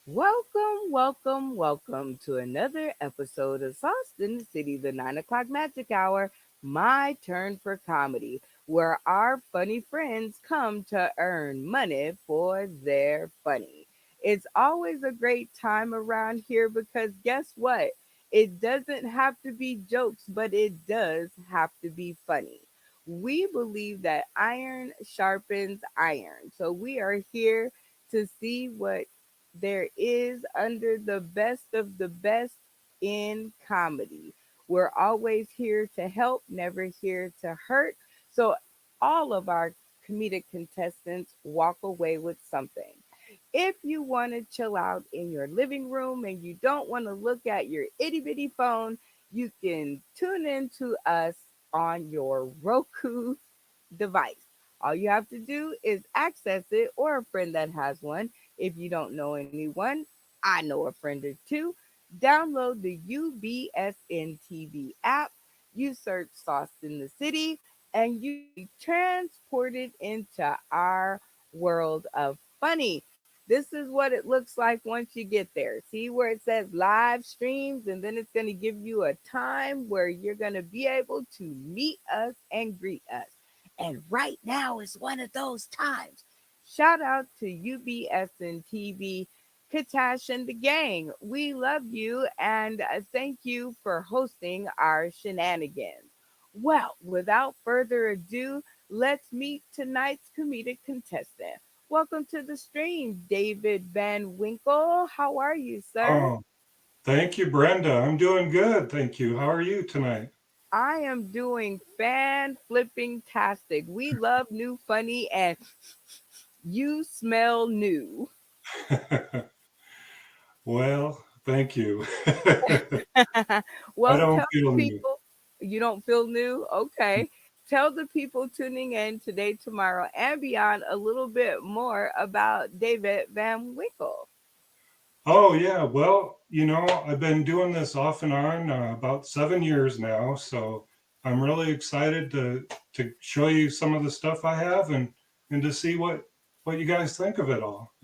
Welcome to another episode of Sauce in the City, the 9 o'clock magic hour, my turn for comedy, where our funny friends come to earn money for their funny. It's always a great time around here because guess what? It doesn't have to be jokes, but it does have to be funny. We believe that iron sharpens iron. So we are here to see what there is under the best of the best in comedy. We're always here to help, never here to hurt. So all of our comedic contestants walk away with something. If you want to chill out in your living room and you don't want to look at your itty bitty phone, you can tune in to us on your Roku device. All you have to do is access it or a friend that has one. If you don't know anyone, I know a friend or two. Download the UBSN TV app. You search Sauce in the City, and you will be transported into our world of funny. This is what it looks like once you get there. See where it says live streams, and then it's going to give you a time where you're going to be able to meet us and greet us. And right now is one of those times. Shout out to UBSN TV, Katash and the gang. We love you and thank you for hosting our shenanigans. Well, without further ado, let's meet tonight's comedic contestant. Welcome to the stream, David Van Winkle. How are you, sir? Oh, thank you, Brenda. I'm doing good. Thank you. How are you tonight? I am doing fan flipping tastic. We love new funny and you smell new. Well, thank you. I Well, don't tell feel the new. people you don't feel new. Okay. Tell the people tuning in today, tomorrow, and beyond a little bit more about David Van Winkle. Oh, yeah. Well, I've been doing this off and on about 7 years now, so I'm really excited to show you some of the stuff I have and to see what you guys think of it all.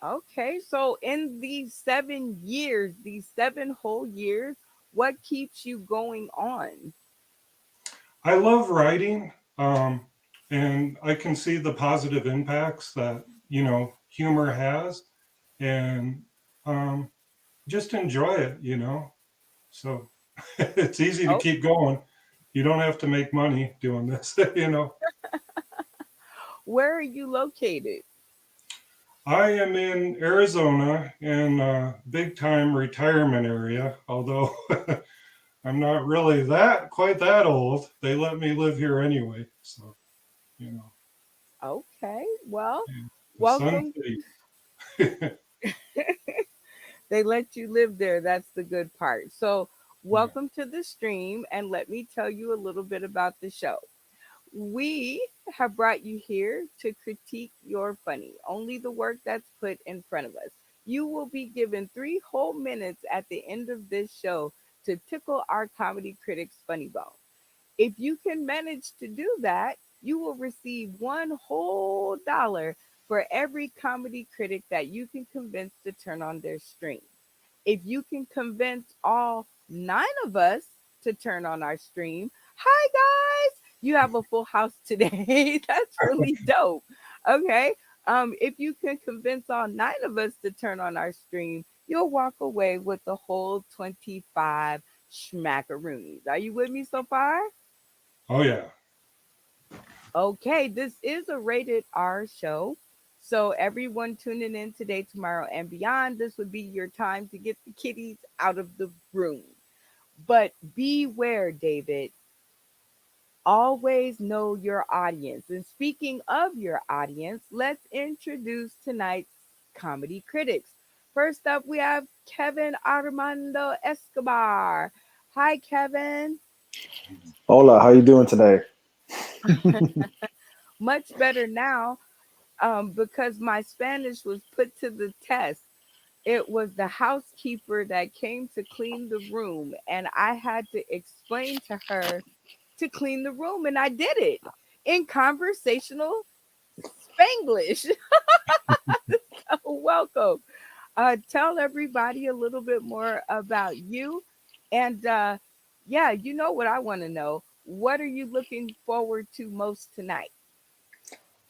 Okay, so in these 7 years, these 7 whole years, what keeps you going on? I love writing, and I can see the positive impacts that humor has, and um, just enjoy it. So it's easy to Oh, keep going. You don't have to make money doing this. where are you located? I am in Arizona in a big time retirement area, although I'm not really that quite that old. They let me live here anyway, so you know, Okay, well, and the Sun welcome. City. They let you live there. That's the good part. So, Yeah. welcome to the stream, and let me tell you a little bit about the show. We have brought you here to critique your funny, only the work that's put in front of us. You will be given 3 whole minutes at the end of this show to tickle our comedy critics' funny bone. If you can manage to do that, you will receive $1 whole for every comedy critic that you can convince to turn on their stream. If you can convince all 9 of us to turn on our stream, hi guys, you have a full house today. That's really dope. Okay. If you can convince all 9 of us to turn on our stream, you'll walk away with the whole 25 schmackaroonies. Are you with me so far? Oh yeah. Okay, this is a rated R show. So, everyone tuning in today, tomorrow, and beyond, this would be your time to get the kitties out of the room. But beware, David. Always know your audience. And speaking of your audience, let's introduce tonight's comedy critics. First up, we have Kevin Armando Escobar. Hi, Kevin. Hola, how you doing today? Much better now because my Spanish was put to the test. It was the housekeeper that came to clean the room, and I had to explain to her to clean the room, and I did it in conversational Spanglish. So welcome. Tell everybody a little bit more about you. And yeah, you know what I want to know. What are you looking forward to most tonight?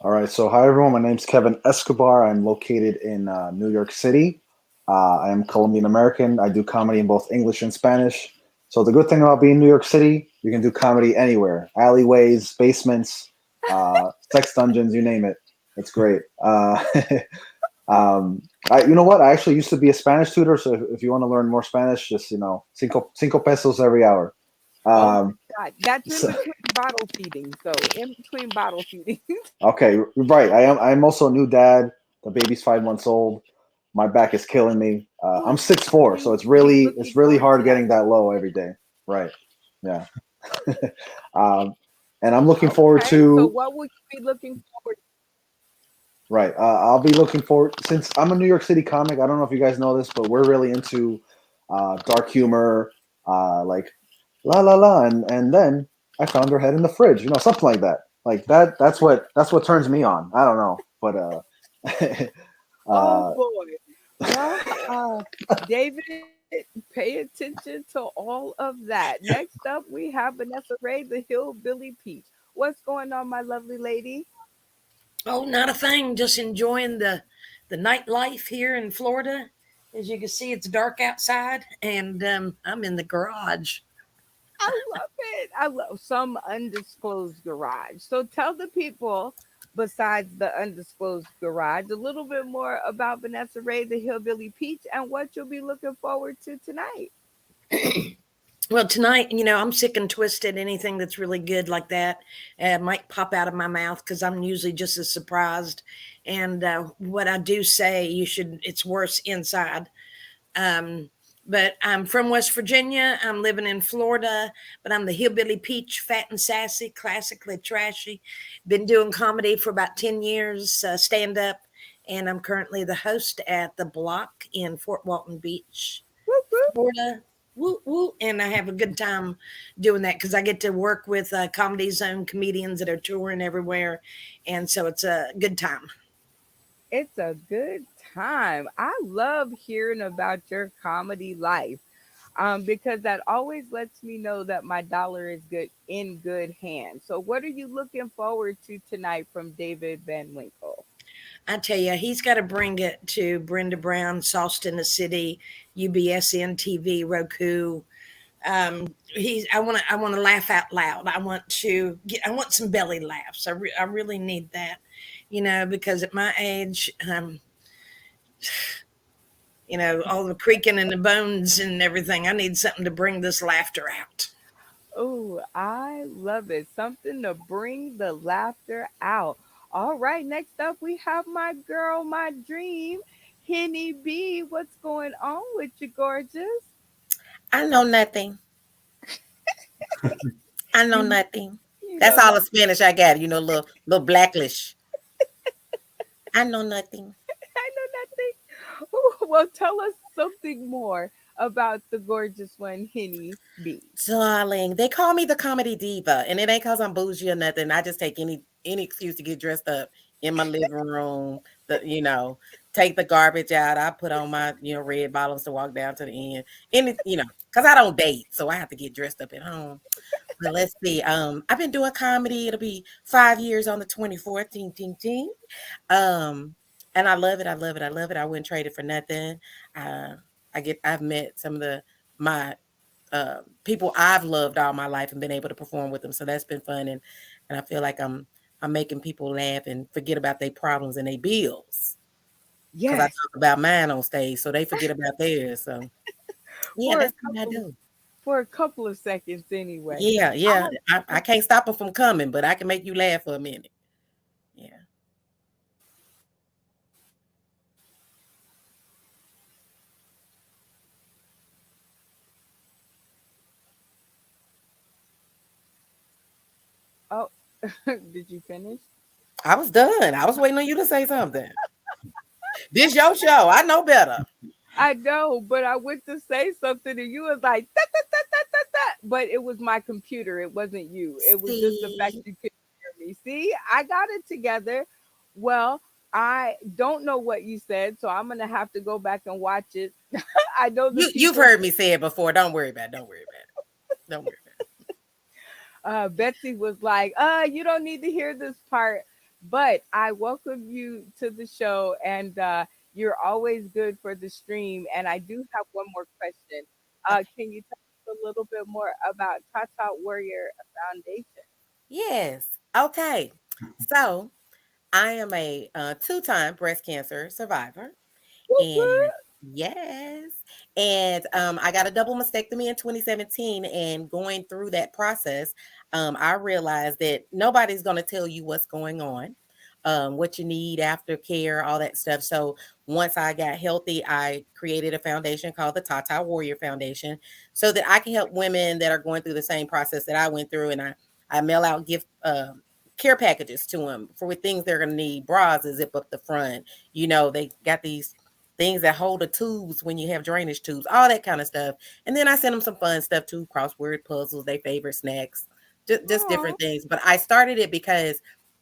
All right. So, hi everyone. My name's Kevin Escobar. I'm located in New York City. I am Colombian American. I do comedy in both English and Spanish. So, the good thing about being in New York City, you can do comedy anywhere, alleyways, basements, sex dungeons, you name it. It's great. You know what? I actually used to be a Spanish tutor. So, if you want to learn more Spanish, just cinco pesos every hour. Oh my Um, God. That's in so, between bottle feedings, though. In between bottle feedings. Okay, right. I'm also a new dad. The baby's 5 months old. My back is killing me. I'm What 6'4", will so you it's be really looking it's really forward to hard that? getting that low every day. Right. Yeah. um, and I'm looking forward Okay. So to what will you be looking forward right. I'll be looking forward since I'm a New York City comic. I don't know if you guys know this, but we're really into dark humor, like la la la, and then I found her head in the fridge. Something like that. Like that. That's what turns me on. I don't know, but Oh uh, boy. Well, David, pay attention to all of that. Next up, we have Vanessa Ray, the Hillbilly Peach. What's going on, my lovely lady? Oh, not a thing. Just enjoying the nightlife here in Florida. As you can see, it's dark outside, and I'm in the garage. I love it. I love some undisclosed garage. So tell the people, besides the undisclosed garage, a little bit more about Vanessa Ray, the Hillbilly Peach, and what you'll be looking forward to tonight. Well, tonight, I'm sick and twisted. Anything that's really good like that might pop out of my mouth because I'm usually just as surprised. And what I do say, it's worse inside. Um, but I'm from West Virginia. I'm living in Florida, but I'm the hillbilly peach, fat and sassy, classically trashy. Been doing comedy for about 10 years, stand up, and I'm currently the host at the Block in Fort Walton Beach, Whoop, whoop. Florida. Woo woo, and I have a good time doing that because I get to work with Comedy Zone comedians that are touring everywhere, and so it's a good time. It's a good time. I love hearing about your comedy life. Because that always lets me know that my dollar is good in good hands. So, what are you looking forward to tonight from David Van Winkle? I tell you, he's got to bring it to Brenda Brown, Sauced in the City, UBSN TV, Roku. I want to laugh out loud. I want some belly laughs. I really need that, because at my age, all the creaking and the bones and everything, I need something to bring this laughter out. Oh, I love it. Something to bring the laughter out. All right, next up we have my girl, my dream, Henny B. What's going on with you, gorgeous? I know nothing. I know You nothing. you That's know all that the Spanish I got. Little blacklish. I know nothing. I know nothing. Ooh, well, tell us something more about the gorgeous one, Henny B. Darling, they call me the comedy diva, and it ain't cause I'm bougie or nothing. I just take any excuse to get dressed up in my living room. Take the garbage out. I put on my red bottoms to walk down to the end. Cause I don't date, so I have to get dressed up at home. But let's see. I've been doing comedy. It'll be 5 years on the 24th. Ting ting ting. Um, and I love it. I love it. I love it. I wouldn't trade it for nothing. Uh, I've met some of my people I've loved all my life and been able to perform with them. So that's been fun, and I feel like I'm making people laugh and forget about their problems and their bills because I Yes, talk about mine on stage, so they forget about theirs. So yeah, for a that's what I couple do. for a couple of seconds anyway. Yeah, yeah. I can't stop them from coming, but I can make you laugh for a minute. Yeah. Oh, did you finish? I was done. I was waiting on you to say something. This your show. I know better. I know, but I went to say something and you was like, "Da, da, da, da, da, da." But it was my computer. It wasn't you. It was just the fact See, you couldn't hear me. See, I got it together. Well, I don't know what you said, so I'm gonna have to go back and watch it. I know the You've people. heard me say it before. Don't worry about it. Don't worry about it. Don't worry about Betsy was like, you don't need to hear this part, but I welcome you to the show, and you're always good for the stream. And I do have one more question. it. Okay. Can you tell us a little bit more about Tata Warrior Foundation? Yes. Okay. So I am a two-time breast cancer survivor. Whoop, And whoop. yes, and I got a double mastectomy in 2017. And going through that process, I realized that nobody's going to tell you what's going on, what you need after care, all that stuff. So once I got healthy, I created a foundation called the Tata Warrior Foundation so that I can help women that are going through the same process that I went through. And I mail out gift care packages to them for things they're going to need: bras that zip up the front. They got these things that hold the tubes when you have drainage tubes, all that kind of stuff. And then I send them some fun stuff too: crossword puzzles, their favorite snacks, just Aw. different things. But I started it because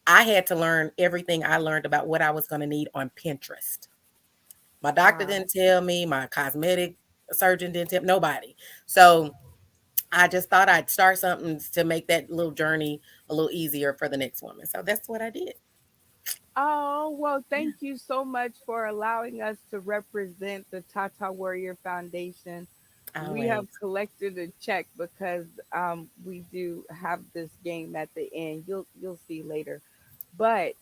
I had to learn everything I learned about what I was going to need on Pinterest. My doctor Ah. didn't tell me, my cosmetic surgeon didn't tell nobody. So I just thought I'd start something to make that little journey a little easier for the next woman. So that's what I did. Oh, well, Yeah, thank you so much for allowing us to represent the Tata Warrior Foundation. We have always. collected a check because we do have this game at the end. You'll see later. But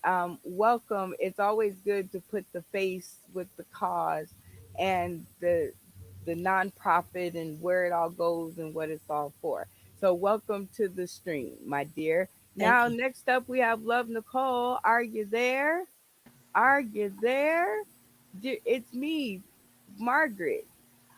welcome. It's always good to put the face with the cause and the nonprofit and where it all goes and what it's all for. So welcome to the stream, my dear. Thank Now, you. next up, we have Love Nicole. Are you there? Are you there? It's me, Margaret.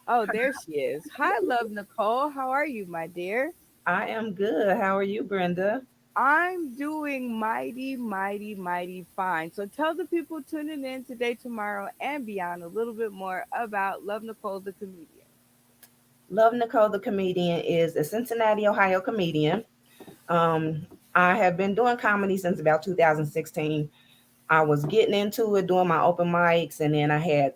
Oh, there she is. Hi, Love Nicole. How are you, my dear? I am good. How are you, Brenda? I'm doing mighty, mighty, mighty fine. So tell the people tuning in today, tomorrow, and beyond a little bit more about Love Nicole, the comedian. Love Nicole, the comedian, is a Cincinnati, Ohio comedian. Um, I have been doing comedy since about 2016. I was getting into it, doing my open mics, and then I had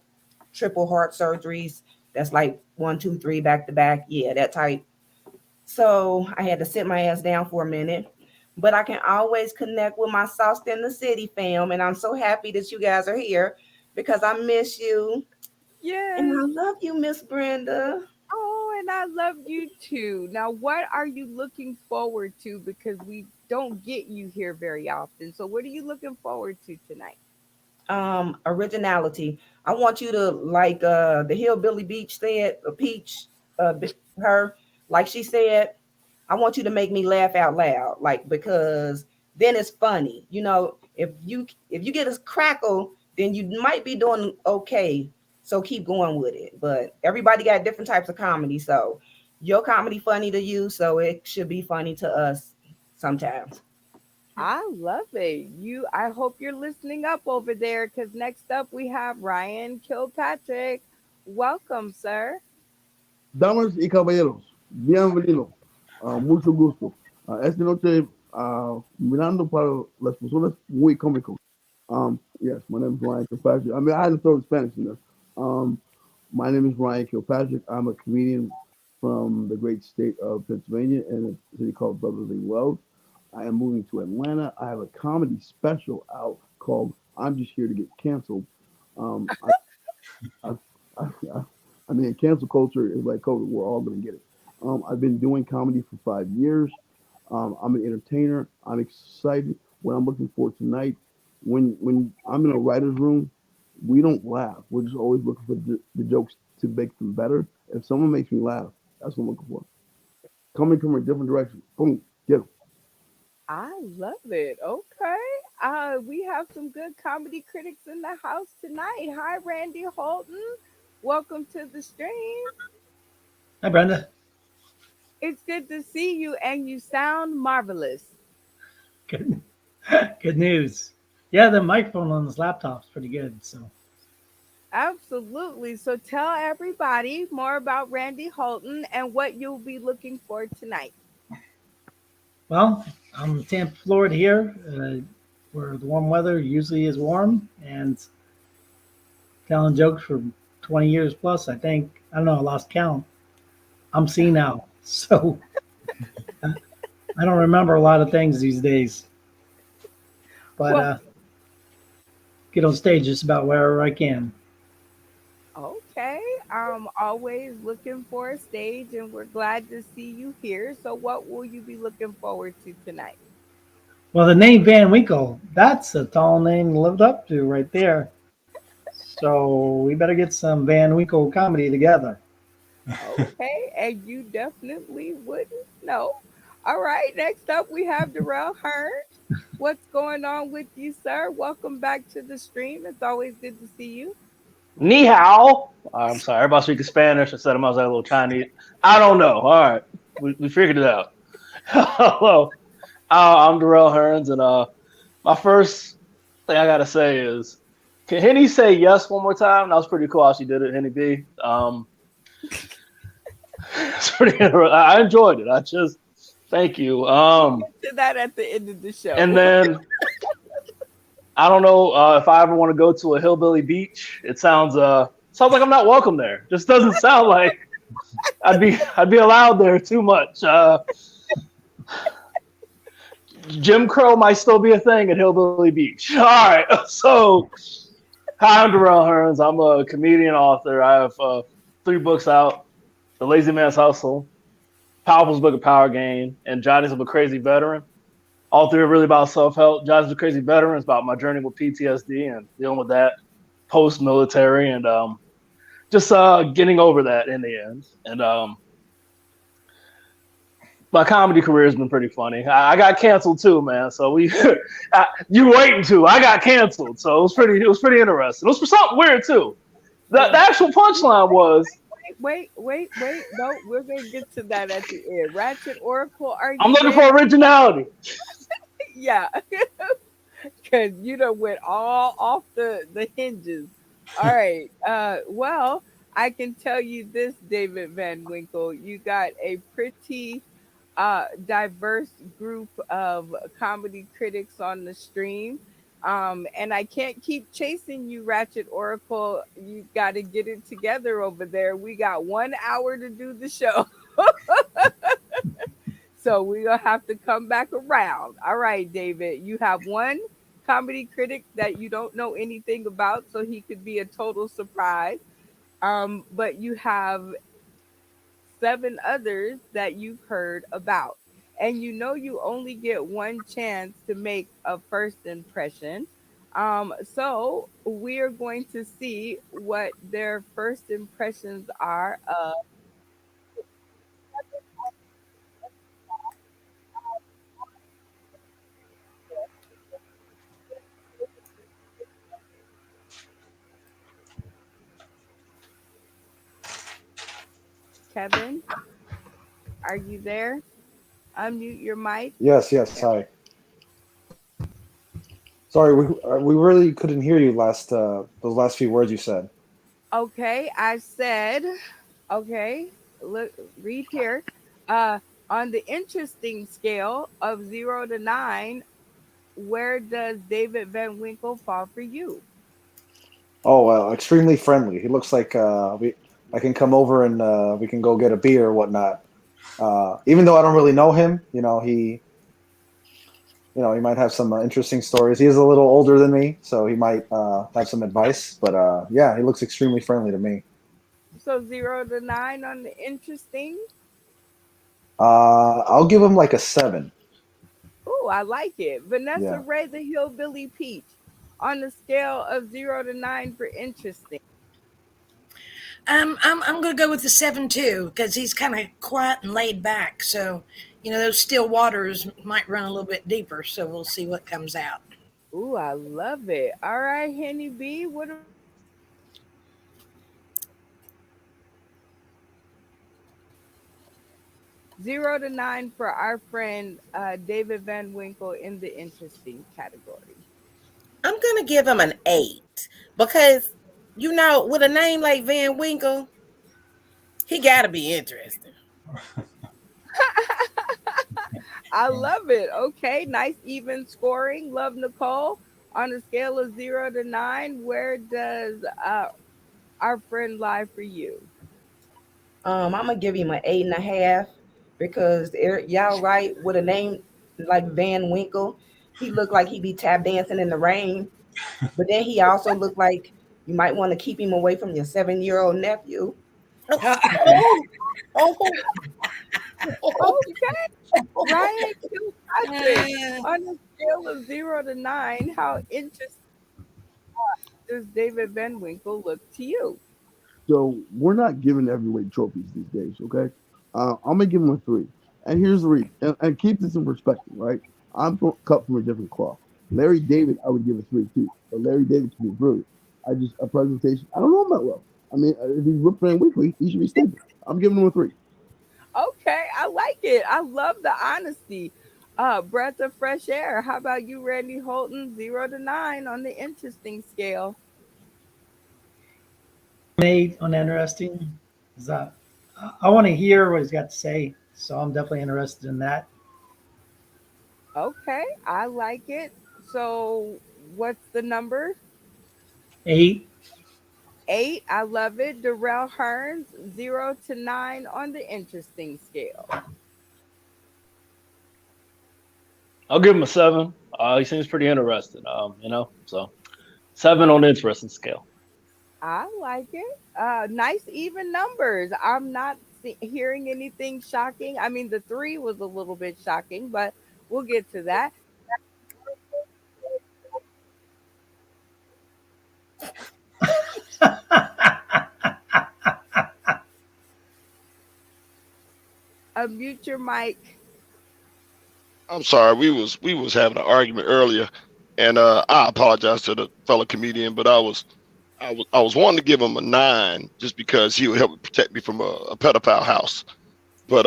triple heart surgeries. That's like one, two, three, back to back. Yeah, that type. So I had to sit my ass down for a minute. But I can always connect with my Sauce in the City fam, and I'm so happy that you guys are here because I miss you. And Yes. I love you, Miss Brenda. Oh, and I love you too. Now, what are you looking forward to? Because we don't get you here very often. So, what are you looking forward to tonight? Originality. I want you to, like the Hillbilly Beach said, Peach, her, like she said, I want you to make me laugh out loud, like, because then it's funny. If you get a crackle, then you might be doing okay. So keep going with it. But everybody got different types of comedy. So your comedy funny to you, so it should be funny to us sometimes. I love it. I hope you're listening up over there because next up we have Ryan Kilpatrick. Welcome, sir. Damas y caballeros, bienvenido. Mucho gusto. Esta noche, mirando para las personas muy cómicos. Yes, my name is Ryan Kilpatrick. I mean, I had to throw the Spanish in there. Um, my name is Ryan Kilpatrick. I'm a comedian from the great state of Pennsylvania in a city called Beverly Wells. I am moving to Atlanta. I have a comedy special out called "I'm Just Here to Get Canceled." Um, I, I, I mean, cancel culture is like COVID. We're all going to get it. I've been doing comedy for 5 years. I'm an entertainer. I'm excited. What I'm looking for tonight, when I'm in a writer's room, we don't laugh. We're just always looking for the jokes to make them better. If someone makes me laugh, that's what I'm looking for. Coming from a different direction, boom, get them. I love it. Okay. We have some good comedy critics in the house tonight. Hi, Randy Holton. Welcome to the stream. Hi, Brenda. It's good to see you, and you sound marvelous. Good, good news. Yeah, the microphone on this laptop's pretty good. So, Absolutely. So tell everybody more about Randy Holton and what you'll be looking for tonight. well, I'm Tampa, Florida here. where the warm weather usually is warm, and telling jokes for 20 years plus. I think, I don't know, I lost count. I'm senile, so I don't remember a lot of things these days. But Well, get on stage just about wherever I can. okay. I'm always looking for a stage, and we're glad to see you here. So, what will you be looking forward to tonight? Well, the name Van Winkle, that's a tall name to live up to right there. So we better get some Van Winkle comedy together. Okay, and you definitely wouldn't know. All right, next up we have Darrell Hearn. What's going on with you, sir? Welcome back to the stream. It's always good to see you. Ni hao. I'm sorry, everybody speaking Spanish instead of I was like a little Chinese. I don't know. All right, we figured it out. Hello, I'm Darrell Hearns, and my first thing I gotta say is, can Henny say yes one more time? That was pretty cool how she did it, Henny B. It's pretty. I enjoyed it. I just thank you. To that at the end of the And show. then I don't know if I ever want to go to a hillbilly beach. It sounds like I'm not welcome there. Just doesn't sound like I'd be allowed there too much. Jim Crow might still be a thing at Hillbilly Beach. All right, so hi, I'm Darrell Hearns. I'm a comedian author. I have 3 books out: The Lazy Man's Hustle, Powerful's Book of Power Game, and Johnny's of a Crazy Veteran. All 3 are really about self-help. Johnny's a Crazy Veteran is about my journey with PTSD and dealing with that post-military and just getting over that in the end. And my comedy career has been pretty funny. I got canceled too, man. So you waiting to? I got canceled, so it was pretty interesting. It was for something weird too. The actual punchline was, Wait. No, we're gonna get to that at the end. Ratchet Oracle, are I'm you looking there? for originality. Yeah, because you done went all off the hinges. All right. Well, I can tell you this, David Van Winkle, you got a pretty diverse group of comedy critics on the stream. And I can't keep chasing you, Ratchet Oracle. You got to get it together over there. We got 1 hour to do the show. So we're going to have to come back around. All right, David, you have one comedy critic that you don't know anything about, so he could be a total surprise. But you have 7 others that you've heard about. And you know you only get one chance to make a first impression. So we are going to see what their first impressions are of Kevin. Are you there? Unmute your mic. Yes, yes. Hi. Sorry, we really couldn't hear you those last few words you said. Okay, I said, okay, look, read here. Uh, on the interesting scale of 0 to 9, where does David Van Winkle fall for you? Oh, extremely friendly. He looks like I can come over and we can go get a beer or whatnot. Even though I don't really know him, he might have some interesting stories. He is a little older than me, so he might have some advice. But yeah, he looks extremely friendly to me. So 0 to 9 on the interesting. I'll give him like a 7. Oh, I like it. Vanessa Yeah. Ray, the Hillbilly Peach, on the scale of 0 to 9 for interesting. I'm gonna go with the 7 too because he's kind of quiet and laid back. So, those still waters might run a little bit deeper. So we'll see what comes out. Ooh, I love it. All right, Henny B, what 0 to 9 for our friend David Van Winkle in the interesting category. I'm gonna give him an 8 because with a name like Van Winkle, he gotta be interesting. I love it. Okay, nice even scoring. Love Nicole. On a scale of 0 to 9, where does our friend lie for you? I'm gonna give him an 8.5 because y'all right with a name like Van Winkle, he looked like he be tap dancing in the rain. But then he also looked like you might want to keep him away from your 7-year-old nephew. Oh, oh, oh. Okay, Ryan Kilpatrick. Uh, On a scale of 0 to 9, how interesting does David Van Winkle look to you? So we're not giving heavyweight trophies these days, okay? I'm gonna give him a 3, and here's the reason. And keep this in perspective, right? Cut from a different cloth. Larry David, I would give a 3 too, but Larry David to me brilliant. I just a presentation. I don't know him that well. I mean, if he's Rip Van Winkle, he should be stupid. I'm giving him a 3. Okay, I like it. I love the honesty. Breath of fresh air. How about you, Randy Holton? 0 to 9 on the interesting scale. 8 on interesting. Is that I want to hear what he's got to say, so I'm definitely interested in that. Okay, I like it. So, what's the number? 8. 8. I love it. Darrell Hearns, 0 to 9 on the interesting scale. I'll give him a 7. He seems pretty interested. So 7 on the interesting scale. I like it. Nice even numbers. I'm not hearing anything shocking. I mean, the 3 was a little bit shocking, but we'll get to that. Unmute your mic. I'm sorry, we was having an argument earlier, and I apologize to the fellow comedian, but I was wanting to give him a 9 just because he would help protect me from a pedophile house. But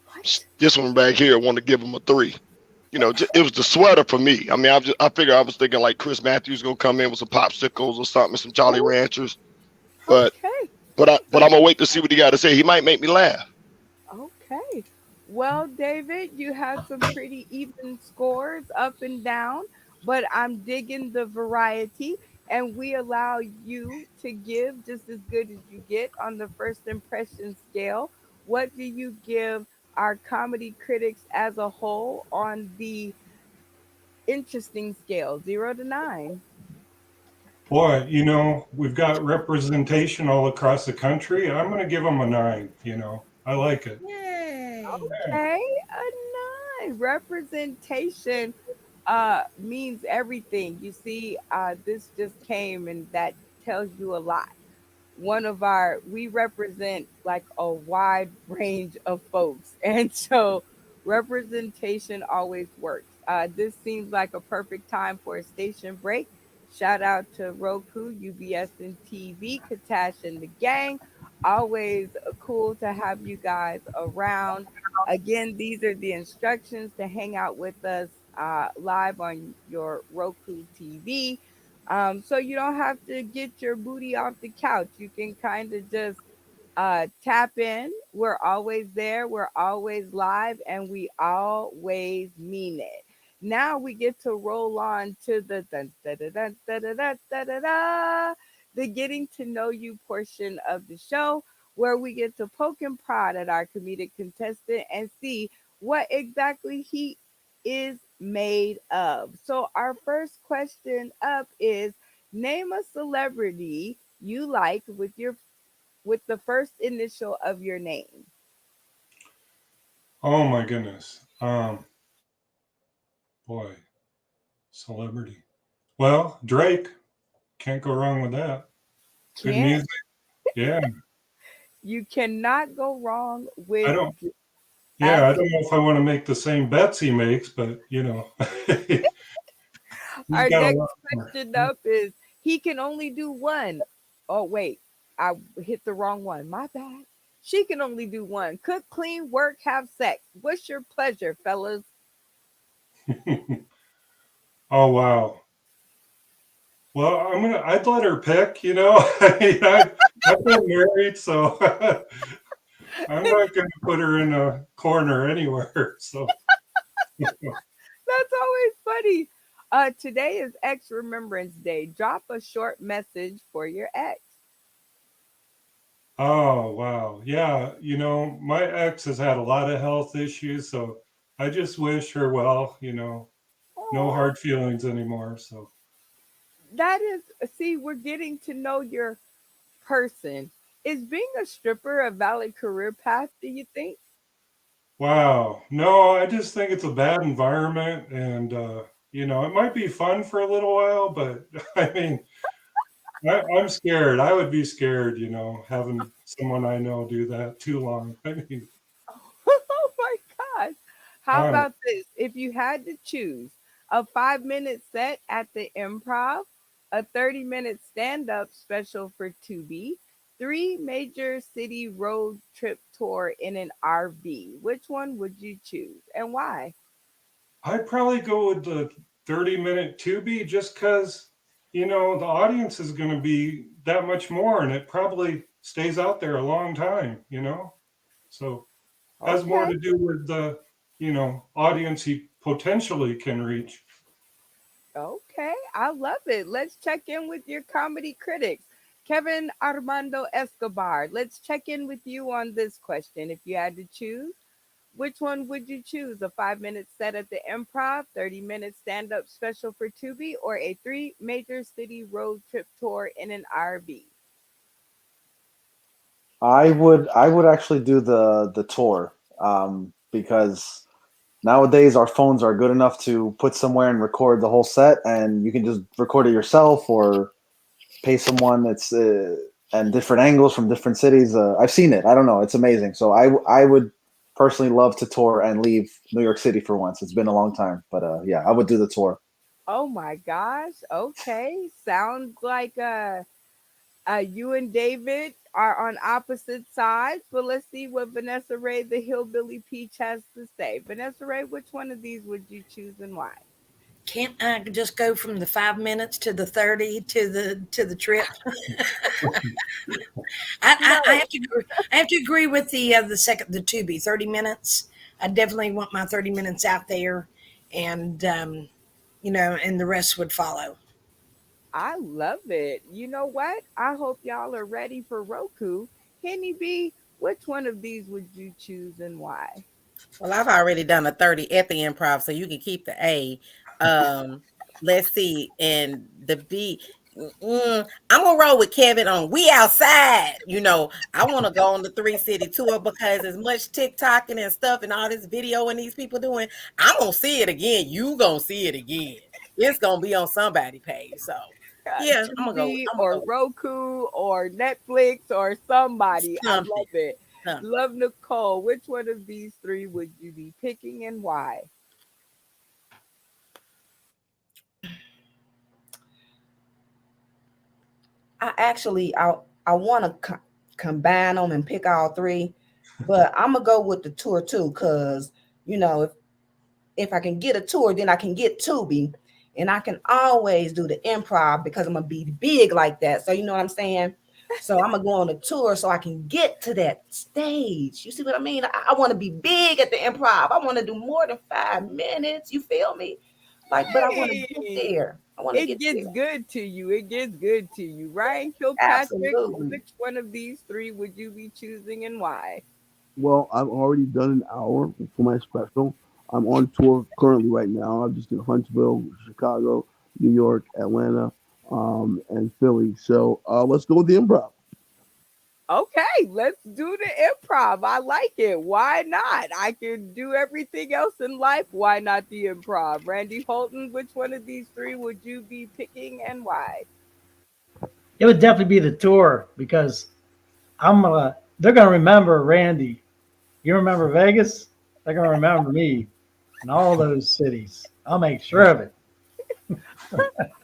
What? this one back here wanted to give him a 3. It was the sweater for me. I mean, I figure I was thinking like Chris Matthews gonna come in with some popsicles or something, some Jolly Oh, Ranchers. But okay. but I'm gonna wait to see what he got to say. He might make me laugh. Okay. Well, David, you had some pretty even scores up and down, but I'm digging the variety, and we allow you to give just as good as you get on the first impression scale. What do you give our comedy critics as a whole on the interesting scale, 0 to 9? Boy, we've got representation all across the country. I'm going to give them a 9. I like it. Yay. Okay, a 9. Representation means everything. You see, this just came and that tells you a lot. We represent like a wide range of folks. And so representation always works. This seems like a perfect time for a station break. Shout out to Roku, UBS and TV, Katash and the gang. Always cool to have you guys around. Again, these are the instructions to hang out with us live on your Roku TV. So you don't have to get your booty off the couch. You can kind of just tap in. We're always there. We're always live, and we always mean it. Now we get to roll on to the dun, da, da, da, da, da, da, da, da, da, the getting to know you portion of the show, where we get to poke and prod at our comedic contestant and see what exactly he is made of. So our first question up is, name a celebrity you like with the first initial of your name. Oh my goodness. Boy, celebrity. Well, Drake. Can't go wrong with that. Good Can't music. Yeah. You cannot go wrong I with don't Yeah, I don't absolutely. know if I want to make the same bets he makes, but he's Our got a next lot more. question up is, he can only do one. Oh wait, I hit the wrong one. My bad. She can only do one. Cook, clean, work, have sex. What's your pleasure, fellas? Oh wow. Well, I'd let her pick. I've been married, so I'm not gonna put her in a corner anywhere. So That's always funny. Today is Ex Remembrance Day. Drop a short message for your ex. Oh, wow. Yeah, my ex has had a lot of health issues, so I just wish her well, no Oh, hard feelings anymore. So, that is, see, we're getting to know your person. Is being a stripper a valid career path, do you think? wow. No, I just think it's a bad environment and it might be fun for a little while, but I mean, I'm scared. I would be scared, having someone I know do that too long. I mean, Oh my gosh. How all right. about this? If you had to choose a 5 minute set at the improv, a 30-minute stand up special for Tubi, three major city road trip tour in an RV, which one would you choose and why? I'd probably go with the 30-minute Tubi just because, the audience is going to be that much more and it probably stays out there a long time. So has more Okay. to do with the, audience he potentially can reach. Okay, I love it. Let's check in with your comedy critics. Kevin Armando Escobar, let's check in with you on this question. If you had to choose, which one would you choose? A 5 minute set at the improv, 30-minute stand up special for Tubi, or a three major city road trip tour in an RV? I would actually do the tour because nowadays our phones are good enough to put somewhere and record the whole set, and you can just record it yourself or pay someone. It's and different angles from different cities. I've seen it. I don't know. It's amazing. So I would personally love to tour and leave New York City for once. It's been a long time, but yeah, I would do the tour. Oh my gosh. Okay. Sounds like you and David are on opposite sides, but let's see what Vanessa Ray, the hillbilly peach, has to say. Vanessa Ray, which one of these would you choose and why? Can't I just go from the 5 minutes to the 30 to the trip? I No, have to I have to agree with the second the Tubi 30 minutes. I definitely want my 30 minutes out there, and and the rest would follow. I love it. You know what? I hope y'all are ready for Roku. Henny B, which one of these would you choose and why? Well, I've already done a 30 at the improv, so you can keep the A. Um, let's see. And the B, I'm gonna roll with Kevin on We Outside. I want to go on the three city tour because as much TikToking and stuff and all this video and these people doing, I'm gonna see it again. You gonna see it again. It's gonna be on somebody page. So yeah, I'm gonna go. Tubi I'm gonna or go with Roku or Netflix or somebody. I something. love it. Something. Love Nicole. Which one of these three would you be picking and why? I want to combine them and pick all three, but I'm gonna go with the tour too, cause you know if I can get a tour, then I can get Tubi, and I can always do the improv because I'm gonna be big like that. So you know what I'm saying. So I'm gonna go on a tour so I can get to that stage. You see what I mean? I want to be big at the improv. I want to do more than 5 minutes. You feel me? But I want to get Hey, there. I want to it get gets there. good to you. It gets good to you. Ryan Kilpatrick, Absolutely. which one of these three would you be choosing and why? Well, I've already done an hour for my special. I'm on tour currently right now. I'm just in Huntsville, Chicago, New York, Atlanta, and Philly. So let's go with the improv. Okay, let's do the improv. I like it. Why not? I can do everything else in life. Why not the improv? Randy Holton, which one of these three would you be picking and why? It would definitely be the tour because they're gonna remember Randy. You remember Vegas? They're gonna remember me and all those cities. I'll make sure of it.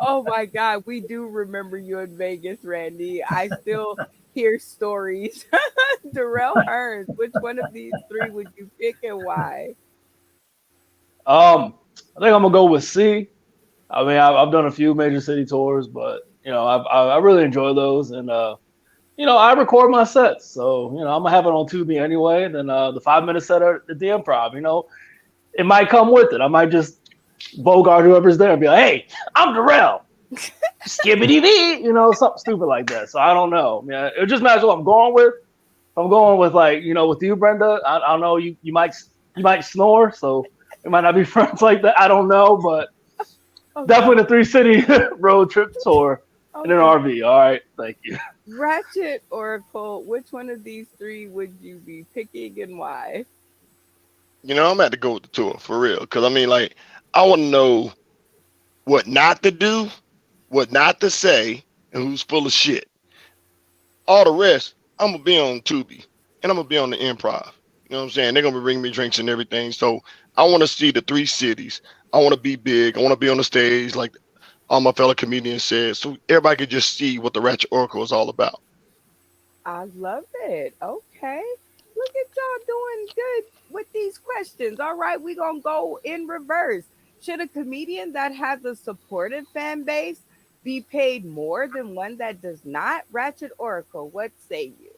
Oh my God, we do remember you in Vegas, Randy. I still hear stories. Darrell Hearns, which one of these three would you pick and why? I think I'm gonna go with C. I mean, I've done a few major city tours, but I really enjoy those, and I record my sets, so I'm gonna have it on Tubi anyway. Then the 5 minute set at the Improv. it might come with it. I might just bogart whoever's there and be like, "Hey, I'm Darrell, skibbity dee," something stupid like that. So I don't know. Yeah, it just matters what I'm going with. If I'm going with like with you, Brenda. I don't know. You might snore, so it might not be friends like that. I don't know, but Okay. definitely the 3 city road trip tour in an Okay. RV. All right, thank you. Ratchet or Colt, which one of these three would you be picking and why? I'm at to go with the tour for real. Cause I mean, like, I want to know what not to do, what not to say, and who's full of shit. All the rest, I'm gonna be on Tubi and I'm gonna be on the Improv. You know what I'm saying? They're gonna be bringing me drinks and everything. So I want to see the 3 cities. I want to be big. I want to be on the stage like all my fellow comedians said, so everybody can just see what the Ratchet Oracle is all about. I love it. Okay. Look at y'all doing good with these questions. All right, we're going to go in reverse. Should a comedian that has a supportive fan base be paid more than one that does not? Ratchet Oracle, what say you?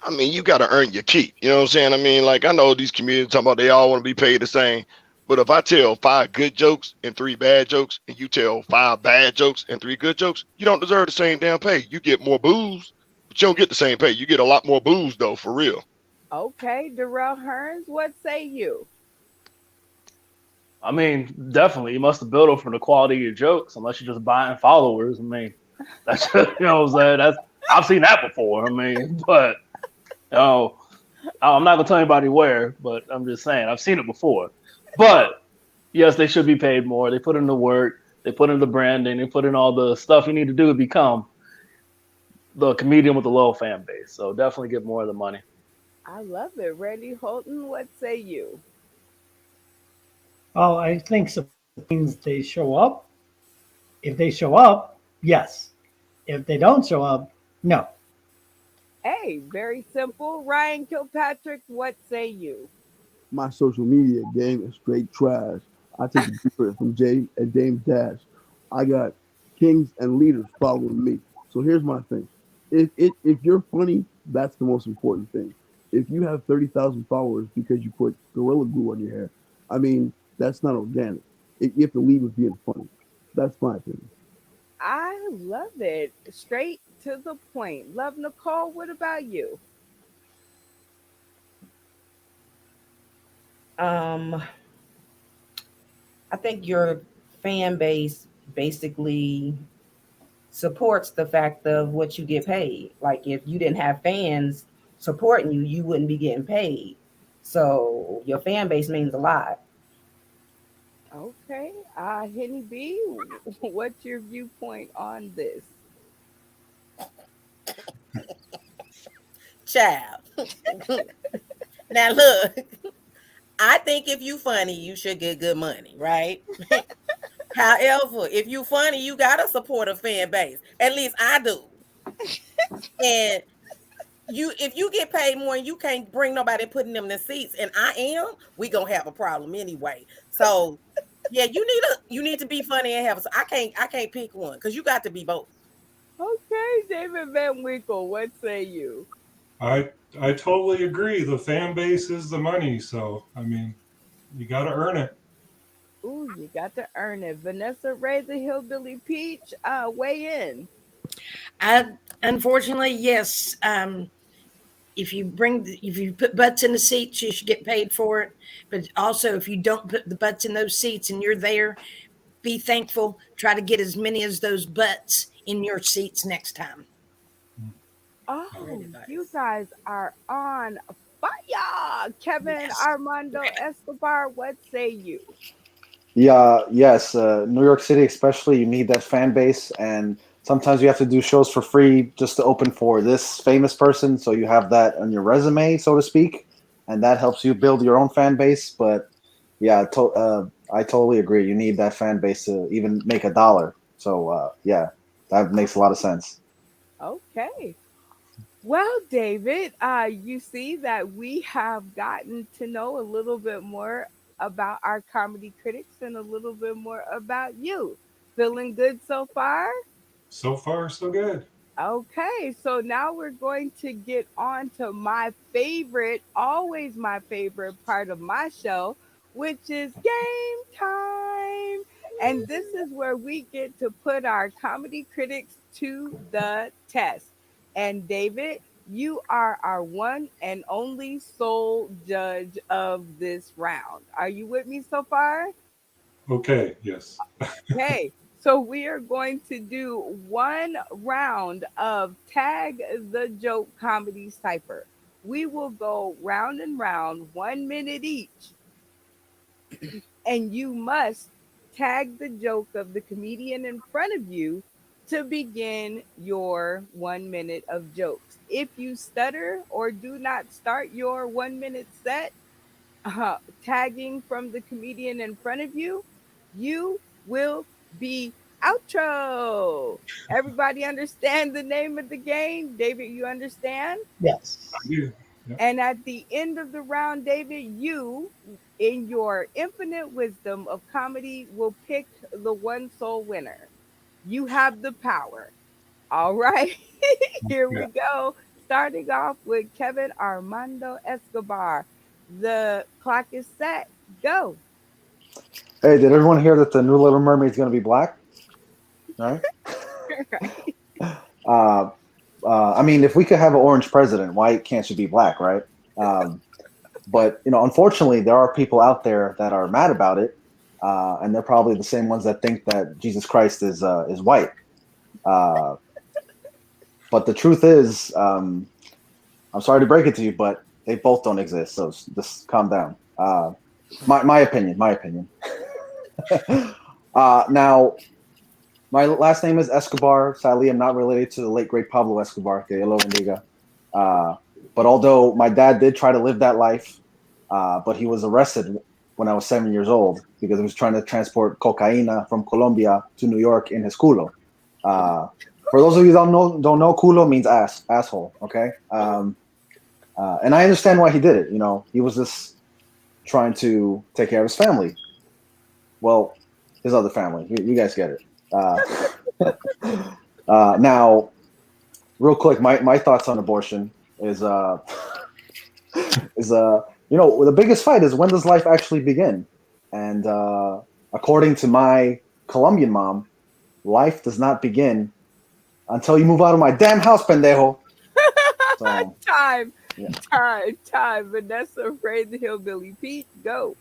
I mean, you got to earn your keep. You know what I'm saying? I mean, like, I know these comedians talking about they all want to be paid the same. But if I tell 5 good jokes and 3 bad jokes, and you tell 5 bad jokes and 3 good jokes, you don't deserve the same damn pay. You get more booze, but you don't get the same pay. You get a lot more booze, though, for real. Okay, Darrell Hearns, what say you? I mean, definitely, you must have built it from the quality of your jokes, unless you're just buying followers. I mean, that's what I'm saying. I've seen that before. I mean, but you know, I'm not gonna tell anybody where, but I'm just saying I've seen it before. But yes, they should be paid more. They put in the work, they put in the branding, they put in all the stuff you need to do to become the comedian with a low fan base. So definitely get more of the money. I love it. Randy Holton, what say you? Oh, I think means they show up. If they show up, yes. If they don't show up, no. Hey, very simple. Ryan Kilpatrick, what say you? My social media game is straight trash. I take the blueprint from Jay and Dame Dash. I got kings and leaders following me. So here's my thing. If you're funny, that's the most important thing. If you have 30,000 followers because you put gorilla glue on your hair, I mean, that's not organic. You have to lead with being funny. That's my opinion. I love it. Straight to the point. Love Nicole, what about you? Um, I think your fan base basically supports the fact of what you get paid. Like if you didn't have fans supporting you, you wouldn't be getting paid. So your fan base means a lot. Okay. Henny B, what's your viewpoint on this? Child. Now look, I think if you funny, you should get good money, right? However, if you funny, you gotta support a fan base. At least I do. And if you get paid more and you can't bring nobody putting them in the seats, and I am, we gonna have a problem anyway. So yeah, you need to be funny and have I can't pick one because you got to be both. Okay, David Van Winkle, what say you? I totally agree. The fan base is the money, so I mean, you got to earn it. Ooh, you got to earn it. Vanessa Ray, the Hillbilly Peach, weigh in. I unfortunately, yes. If you put butts in the seats, you should get paid for it. But also, if you don't put the butts in those seats and you're there, be thankful. Try to get as many as those butts in your seats next time. Great Oh, you advice. guys are on fire. Kevin Yes. Armando Escobar, what say you? Yeah, yes, New York City especially, you need that fan base, and sometimes you have to do shows for free just to open for this famous person, so you have that on your resume, so to speak, and that helps you build your own fan base. But yeah, I totally agree. You need that fan base to even make a dollar. So yeah, that makes a lot of sense. Okay. Well, David, you see that we have gotten to know a little bit more about our comedy critics and a little bit more about you. Feeling good so far? So far, so good. Okay, so now we're going to get on to my favorite, always my favorite part of my show, which is game time. And this is where we get to put our comedy critics to the test. And David, you are our one and only sole judge of this round. Are you with me so far? Okay, yes. Okay, so we are going to do one round of Tag the Joke Comedy Cipher. We will go round and round, 1 minute each, and you must tag the joke of the comedian in front of you to begin your 1 minute of jokes. If you stutter or do not start your 1 minute set, tagging from the comedian in front of you, you will be outro. Everybody understand the name of the game? David, you understand? Yes. I do. Yeah. And at the end of the round, David, you, in your infinite wisdom of comedy, will pick the one sole winner. You have the power. All right, here Yeah. we go. Starting off with Kevin Armando Escobar. The clock is set. Go. Hey, did everyone hear that the new Little Mermaid is going to be black? All right. Right. Uh, I mean, if we could have an orange president, why can't she be black, right? But unfortunately, there are people out there that are mad about it, and they're probably the same ones that think that Jesus Christ is white. Uh, but the truth is, I'm sorry to break it to you, but they both don't exist. So just calm down. My opinion. My opinion. Now, my last name is Escobar. Sadly, I'm not related to the late great Pablo Escobar. Que Dios lo bendiga. But although my dad did try to live that life, but he was arrested when I was 7 years old because he was trying to transport cocaine from Colombia to New York in his culo. For those of you who don't know, culo means asshole. Okay, and I understand why he did it. He was just trying to take care of his family. Well, his other family. You guys get it. Now, real quick, my thoughts on abortion is the biggest fight is, when does life actually begin? And according to my Colombian mom, life does not begin until you move out of my damn house, pendejo. So, time, yeah. time. Vanessa Ray the Hillbilly. Pete, go.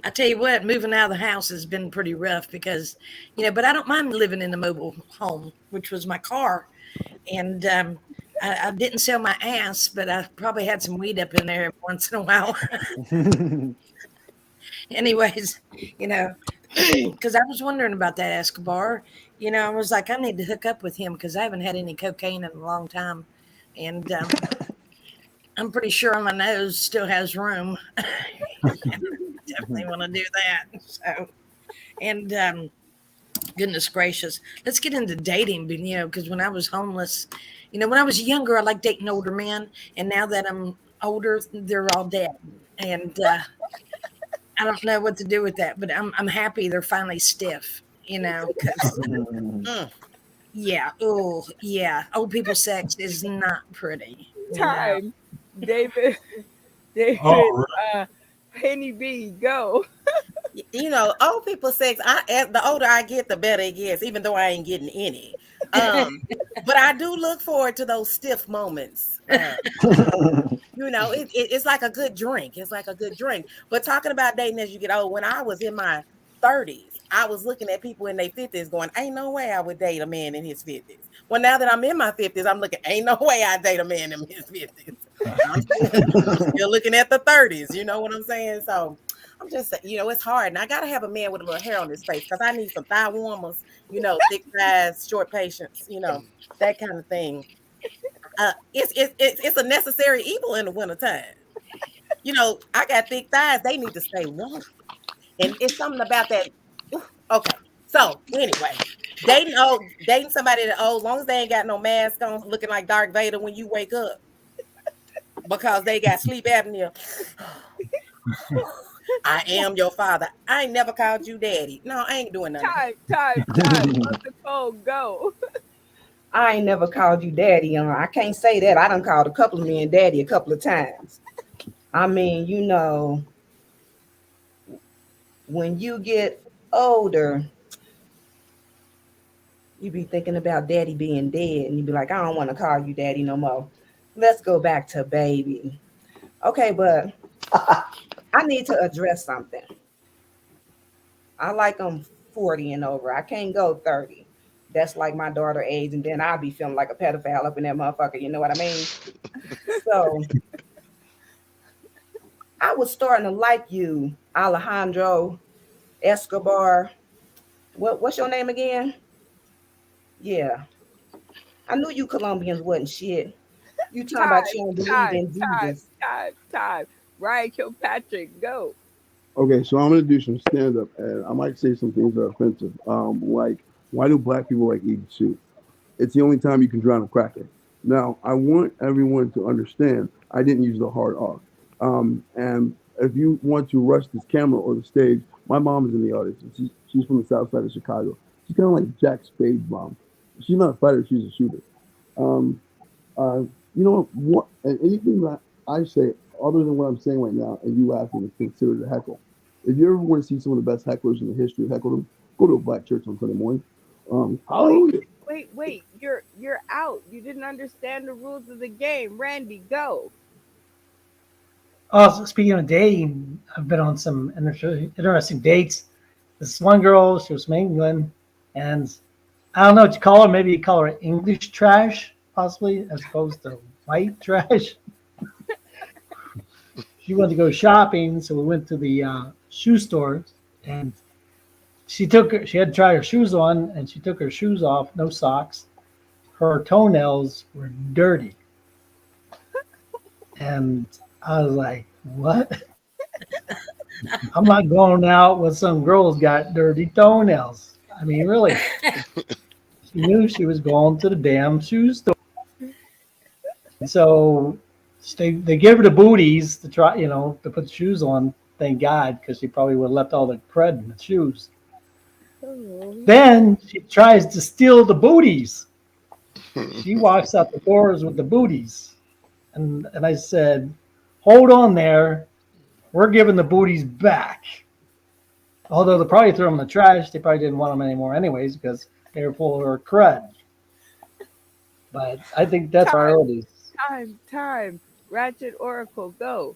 I tell you what, moving out of the house has been pretty rough because, but I don't mind living in the mobile home, which was my car. And I didn't sell my ass, but I probably had some weed up in there once in a while. Anyways, because I was wondering about that Escobar. I was like, I need to hook up with him because I haven't had any cocaine in a long time. And I'm pretty sure my nose still has room. Definitely want to do that. So, and goodness gracious, let's get into dating. Because when I was homeless, when I was younger, I liked dating older men, and now that I'm older, they're all dead, and I don't know what to do with that. But I'm happy they're finally stiff. Because yeah, oh yeah, old people sex is not pretty. Time. David. David. Oh, Penny B, go. Old people sex. The older I get, the better it gets. Even though I ain't getting any, but I do look forward to those stiff moments. It's like a good drink. It's like a good drink. But talking about dating as you get old, when I was in my 30s, I was looking at people in their 50s, going, "Ain't no way I would date a man in his 50s." Well, now that I'm in my 50s, I'm looking, "Ain't no way I date a man in his 50s." I'm still looking at the 30s. You know what I'm saying? So I'm just, it's hard. And I got to have a man with a little hair on his face because I need some thigh warmers, thick thighs, short patience, that kind of thing. It's a necessary evil in the wintertime. I got thick thighs. They need to stay warm. And it's something about that. Okay. So anyway, dating somebody that old, as long as they ain't got no mask on, looking like Darth Vader when you wake up because they got sleep apnea. I am your father. I ain't never called you daddy. No, I ain't doing nothing. Time. Nicole, go. I ain't never called you daddy. I can't say that. I done called a couple of men daddy a couple of times. I mean, when you get older, you be thinking about daddy being dead, and you be like, I don't want to call you daddy no more. Let's go back to baby. Okay, but I need to address something. I like them 40 and over. I can't go 30. That's like my daughter age, and then I'll be feeling like a pedophile up in that motherfucker. You know what I mean? So I was starting to like you, Alejandro Escobar. What's your name again? Yeah. I knew you Colombians wasn't shit. You talking Time, about you don't believe time, in time, Jesus. time, time. Ryan Kilpatrick, go. Okay, so I'm gonna do some stand up, and I might say some things that are offensive. Like, why do black people like eating soup? It's the only time you can drown a cracker. Now, I want everyone to understand I didn't use the hard R. And if you want to rush this camera or the stage, my mom is in the audience. And she's from the south side of Chicago. She's kind of like Jack Spade's mom. She's not a fighter, she's a shooter. Um, you know what? And anything that I say, other than what I'm saying right now, and you laughing is considered a heckle. If you ever want to see some of the best hecklers in the history of heckledom, go to a black church on Sunday morning. Wait, Hallelujah. wait. You're out. You didn't understand the rules of the game. Randy, go. Also, speaking of dating, I've been on some interesting dates. This one girl, she was from England, and I don't know what you call her. Maybe you call her English trash, possibly, as opposed to white trash. She wanted to go shopping, so we went to the shoe store, and she had to try her shoes on, and she took her shoes off, no socks. Her toenails were dirty, and I was like, "What? I'm not going out with some girl's got dirty toenails." I mean, really, she knew she was going to the damn shoe store. So they give her the booties to try, to put the shoes on. Thank God, because she probably would have left all the crud in the shoes. Oh. Then she tries to steal the booties. She walks out the doors with the booties. And I said, hold on there. We're giving the booties back. Although they probably threw them in the trash. They probably didn't want them anymore anyways because they were full of her crud. But I think that's priorities. Time. Ratchet Oracle, go.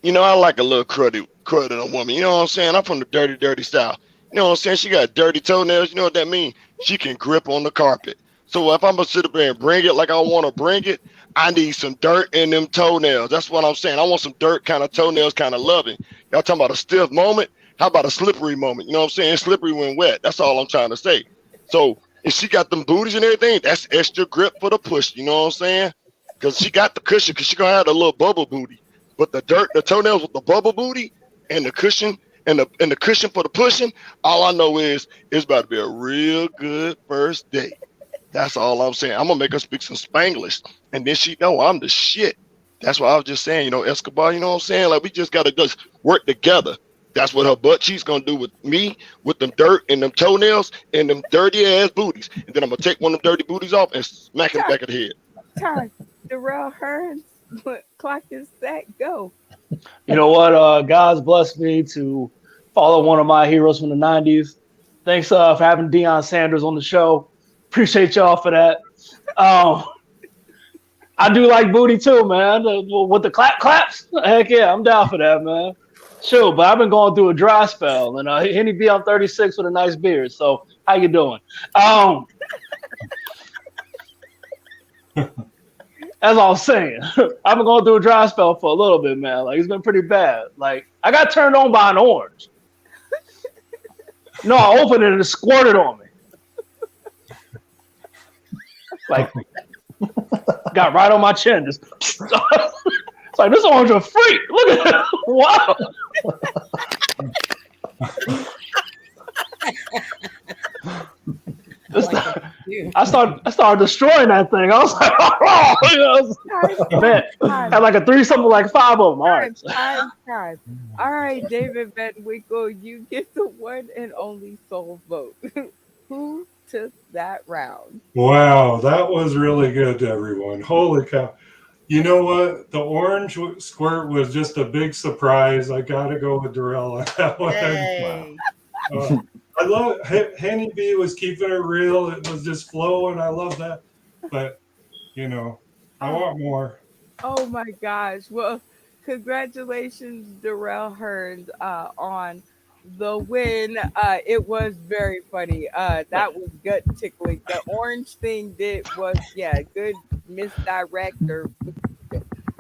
I like a little crud in a woman. You know what I'm saying? I'm from the dirty style. You know what I'm saying? She got dirty toenails. You know what that means? She can grip on the carpet. So if I'm gonna sit up there and bring it like I want to bring it, I need some dirt in them toenails. That's what I'm saying. I want some dirt kind of toenails, kind of loving. Y'all talking about a stiff moment? How about a slippery moment? You know what I'm saying? Slippery when wet. That's all I'm trying to say. So if she got them booties and everything, that's extra grip for the push. You know what I'm saying? Because she got the cushion, because she gonna have a little bubble booty. But the toenails with the bubble booty and the cushion and the cushion for the pushing, all I know is it's about to be a real good first date. That's all I'm saying. I'm gonna make her speak some Spanglish, and then she know I'm the shit. That's why I was just saying, Escobar. You know what I'm saying? Like we just gotta just work together. That's what her butt cheeks gonna do with me, with them dirt and them toenails and them dirty ass booties. And then I'm gonna take one of them dirty booties off and smack him back of the head. Time. Darrell Hearns, what clock is that? Go. You know what? God's blessed me to follow one of my heroes from the 90s. Thanks for having Deion Sanders on the show. Appreciate y'all for that. I do like booty too, man. With the claps, heck yeah, I'm down for that, man. Sure, but I've been going through a dry spell, and Henny B, I'm 36 with a nice beard. So how you doing? As I was saying, I've been going through a dry spell for a little bit, man. Like it's been pretty bad. Like I got turned on by an orange. No, I opened it and it squirted on me. Like got right on my chin. Just it's like this orange a freak. Look at it. Wow. I started destroying that thing. I was like, oh, man, had like a threesome with like 5 of them. All right. Time. All right, David Van Winkle, you get the one and only soul vote. Who took that round? Wow, that was really good, everyone. Holy cow. You know what? The orange squirt was just a big surprise. I got to go with Darrell on that one. Wow. Yay. Uh, I love Henny B was keeping it real. It was just flowing. I love that. But, you know, I Oh, want more. oh my gosh. Well, congratulations, Darrell Hearns, on the win. It was very funny. That was gut tickling. The orange thing did was, yeah, good misdirect or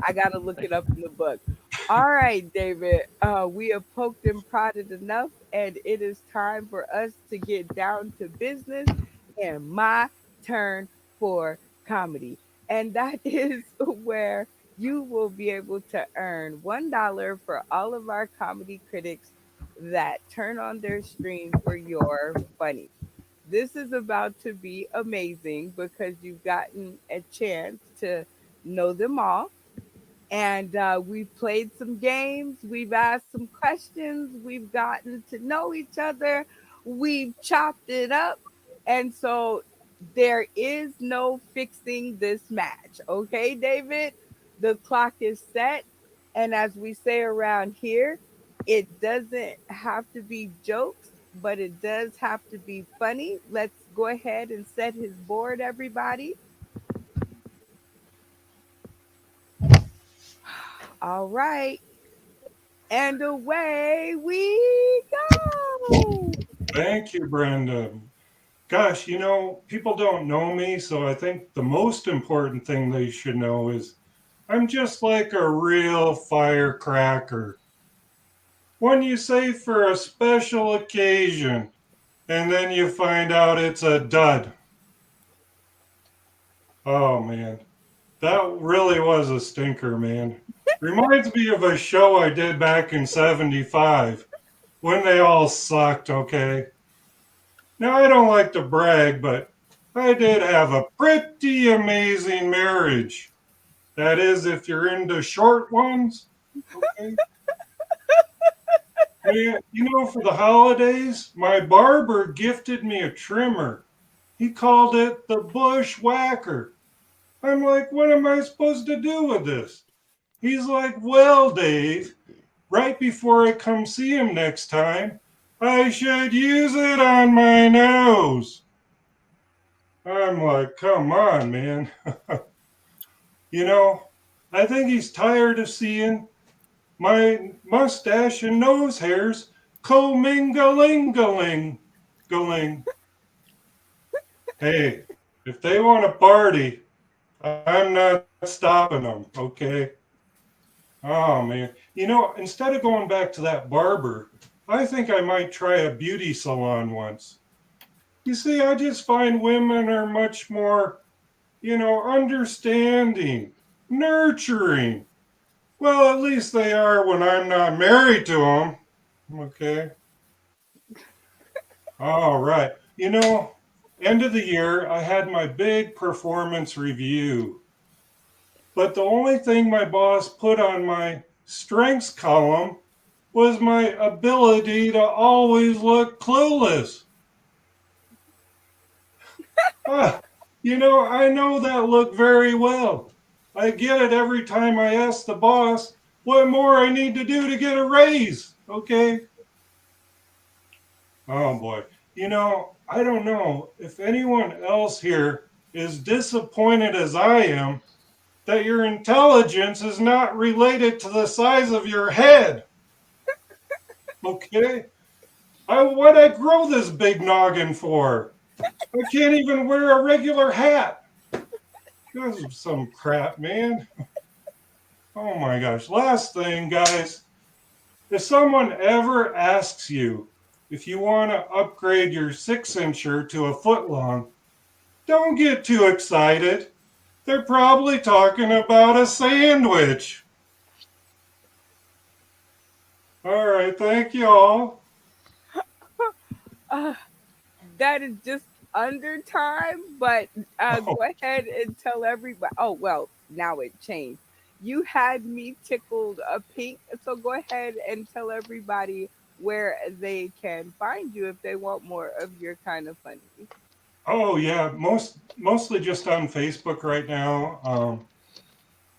I gotta look it up in the book. All right, David. We have poked and prodded enough, and it is time for us to get down to business. And my turn for comedy, and that is where you will be able to earn $1 for all of our comedy critics that turn on their stream for your funny. This is about to be amazing because you've gotten a chance to know them all, and we've played some games, we've asked some questions, we've gotten to know each other, we've chopped it up. And so there is no fixing this match. Okay, David? The clock is set. And as we say around here, it doesn't have to be jokes, but it does have to be funny. Let's go ahead and set his board, everybody. All right. And away we go. Thank you, Brenda. Gosh, people don't know me, so I think the most important thing they should know is I'm just like a real firecracker. One you say for a special occasion, and then you find out it's a dud. Oh, man. That really was a stinker, man. Reminds me of a show I did back in 75 when they all sucked, okay? Now, I don't like to brag, but I did have a pretty amazing marriage. That is, if you're into short ones, okay? For the holidays, my barber gifted me a trimmer. He called it the Bushwhacker. I'm like, what am I supposed to do with this? He's like, well, Dave, right before I come see him next time, I should use it on my nose. I'm like, come on, man. you know, I think he's tired of seeing my mustache and nose hairs commingling. Hey, if they want to party, I'm not stopping them, okay? Oh, man. Instead of going back to that barber, I think I might try a beauty salon once. You see, I just find women are much more, understanding, nurturing. Well, at least they are when I'm not married to them. Okay. All right. End of the year, I had my big performance review. But the only thing my boss put on my strengths column was my ability to always look clueless. Ah, I know that look very well. I get it every time I ask the boss what more I need to do to get a raise. Okay. Oh boy. I don't know if anyone else here is disappointed as I am that your intelligence is not related to the size of your head. Okay? What'd I grow this big noggin for? I can't even wear a regular hat. This is some crap, man. Oh my gosh. Last thing, guys. If someone ever asks you if you want to upgrade your 6-incher to a foot long, don't get too excited. They're probably talking about a sandwich. All right, thank you all. Uh, that is just under time, but Oh, go ahead and tell everybody. Oh, well, now it changed. You had me tickled a pink, so go ahead and tell everybody where they can find you if they want more of your kind of funny. Oh yeah, mostly just on Facebook right now.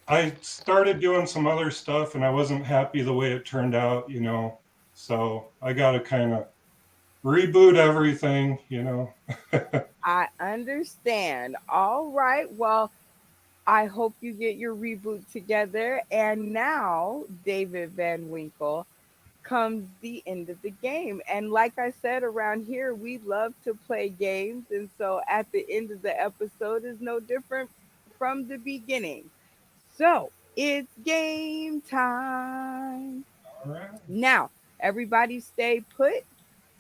I started doing some other stuff and I wasn't happy the way it turned out, So I got to kind of reboot everything. I understand. All right. Well, I hope you get your reboot together. And now, David Van Winkle, comes the end of the game. And like I said, around here, we love to play games. And so at the end of the episode is no different from the beginning. So it's game time. All right. Now, everybody stay put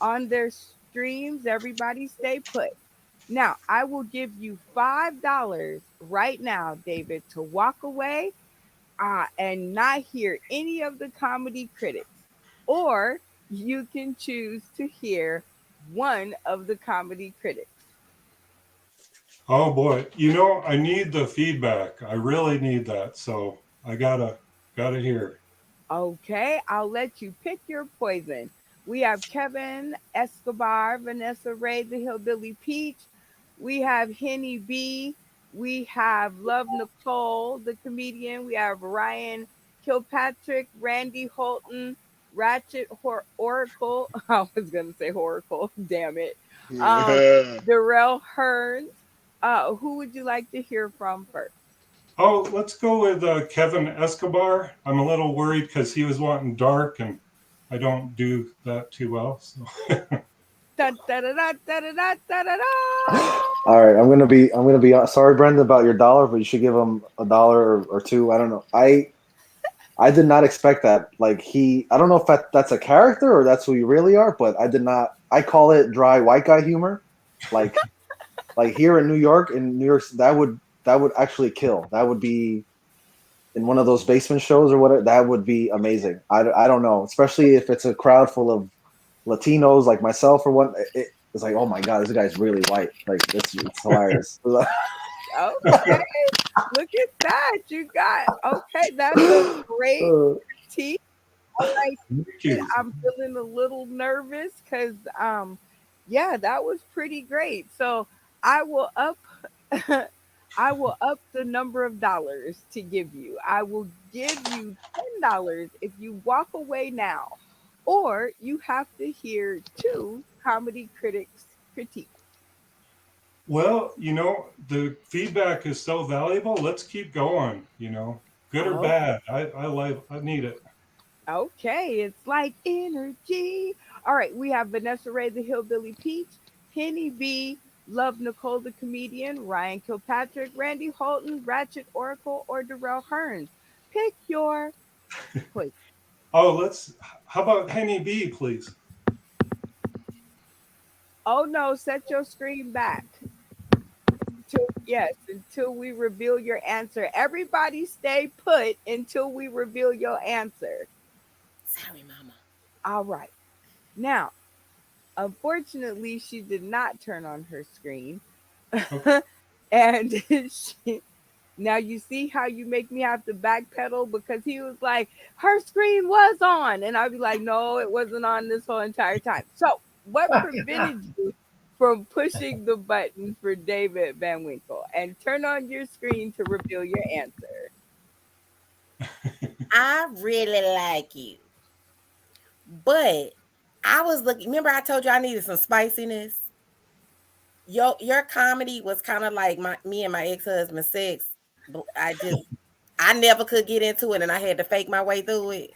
on their streams. Everybody stay put. Now, I will give you $5 right now, David, to walk away and not hear any of the comedy critics. Or you can choose to hear one of the comedy critics. Oh boy, I need the feedback. I really need that. So I gotta hear. Okay, I'll let you pick your poison. We have Kevin Escobar, Vanessa Ray, the Hillbilly Peach. We have Henny B. We have Love Nicole, the comedian. We have Ryan Kilpatrick, Randy Holton, Ratchet Oracle. I was going to say Oracle, damn it. Um, Yeah. Darrell Hearns. Who would you like to hear from first? Oh, let's go with Kevin Escobar. I'm a little worried because he was wanting dark, and I don't do that too well. So Da, da, da, da, da, da, da, da, da, da. All right, I'm gonna be sorry, Brenda, about your dollar, but you should give him a dollar or two. I don't know. I did not expect that. Like I don't know if that's a character or that's who you really are, but I did not. I call it dry white guy humor. Like here in New York, that would actually kill. That would be in one of those basement shows or whatever. That would be amazing. I don't know, especially if it's a crowd full of Latinos like myself or what. It's like, oh my god, this guy's really white. Like it's hilarious. Okay, look at that. You got okay. That's a great critique. All right, thank you. I'm feeling a little nervous because yeah, that was pretty great. So I will up I will up the number of dollars to give you. I will give you $10 if you walk away now, or you have to hear two comedy critics critique. Well, the feedback is so valuable. Let's keep going. Good or Oh, bad. I need it. okay, it's like energy. All right, we have Vanessa Ray, the Hillbilly Peach, Henny B, Love Nicole, the comedian, Ryan Kilpatrick, Randy Holton, Ratchet Oracle, or Darrell Hearns. Pick your poison. Oh, how about Henny B, please? Oh no, set your screen back. Yes, until we reveal your answer. Everybody stay put until we reveal your answer. Sorry, mama. All right. Now, unfortunately, she did not turn on her screen. Okay. And she, now you see how you make me have to backpedal because he was like, her screen was on. And I'd be like, no, it wasn't on this whole entire time. So, what prevented you from pushing the button for David Van Winkle and turn on your screen to reveal your answer? I really like you, but I was looking. Remember, I told you I needed some spiciness. Your comedy was kind of like me and my ex husband sex. But I never could get into it, and I had to fake my way through it.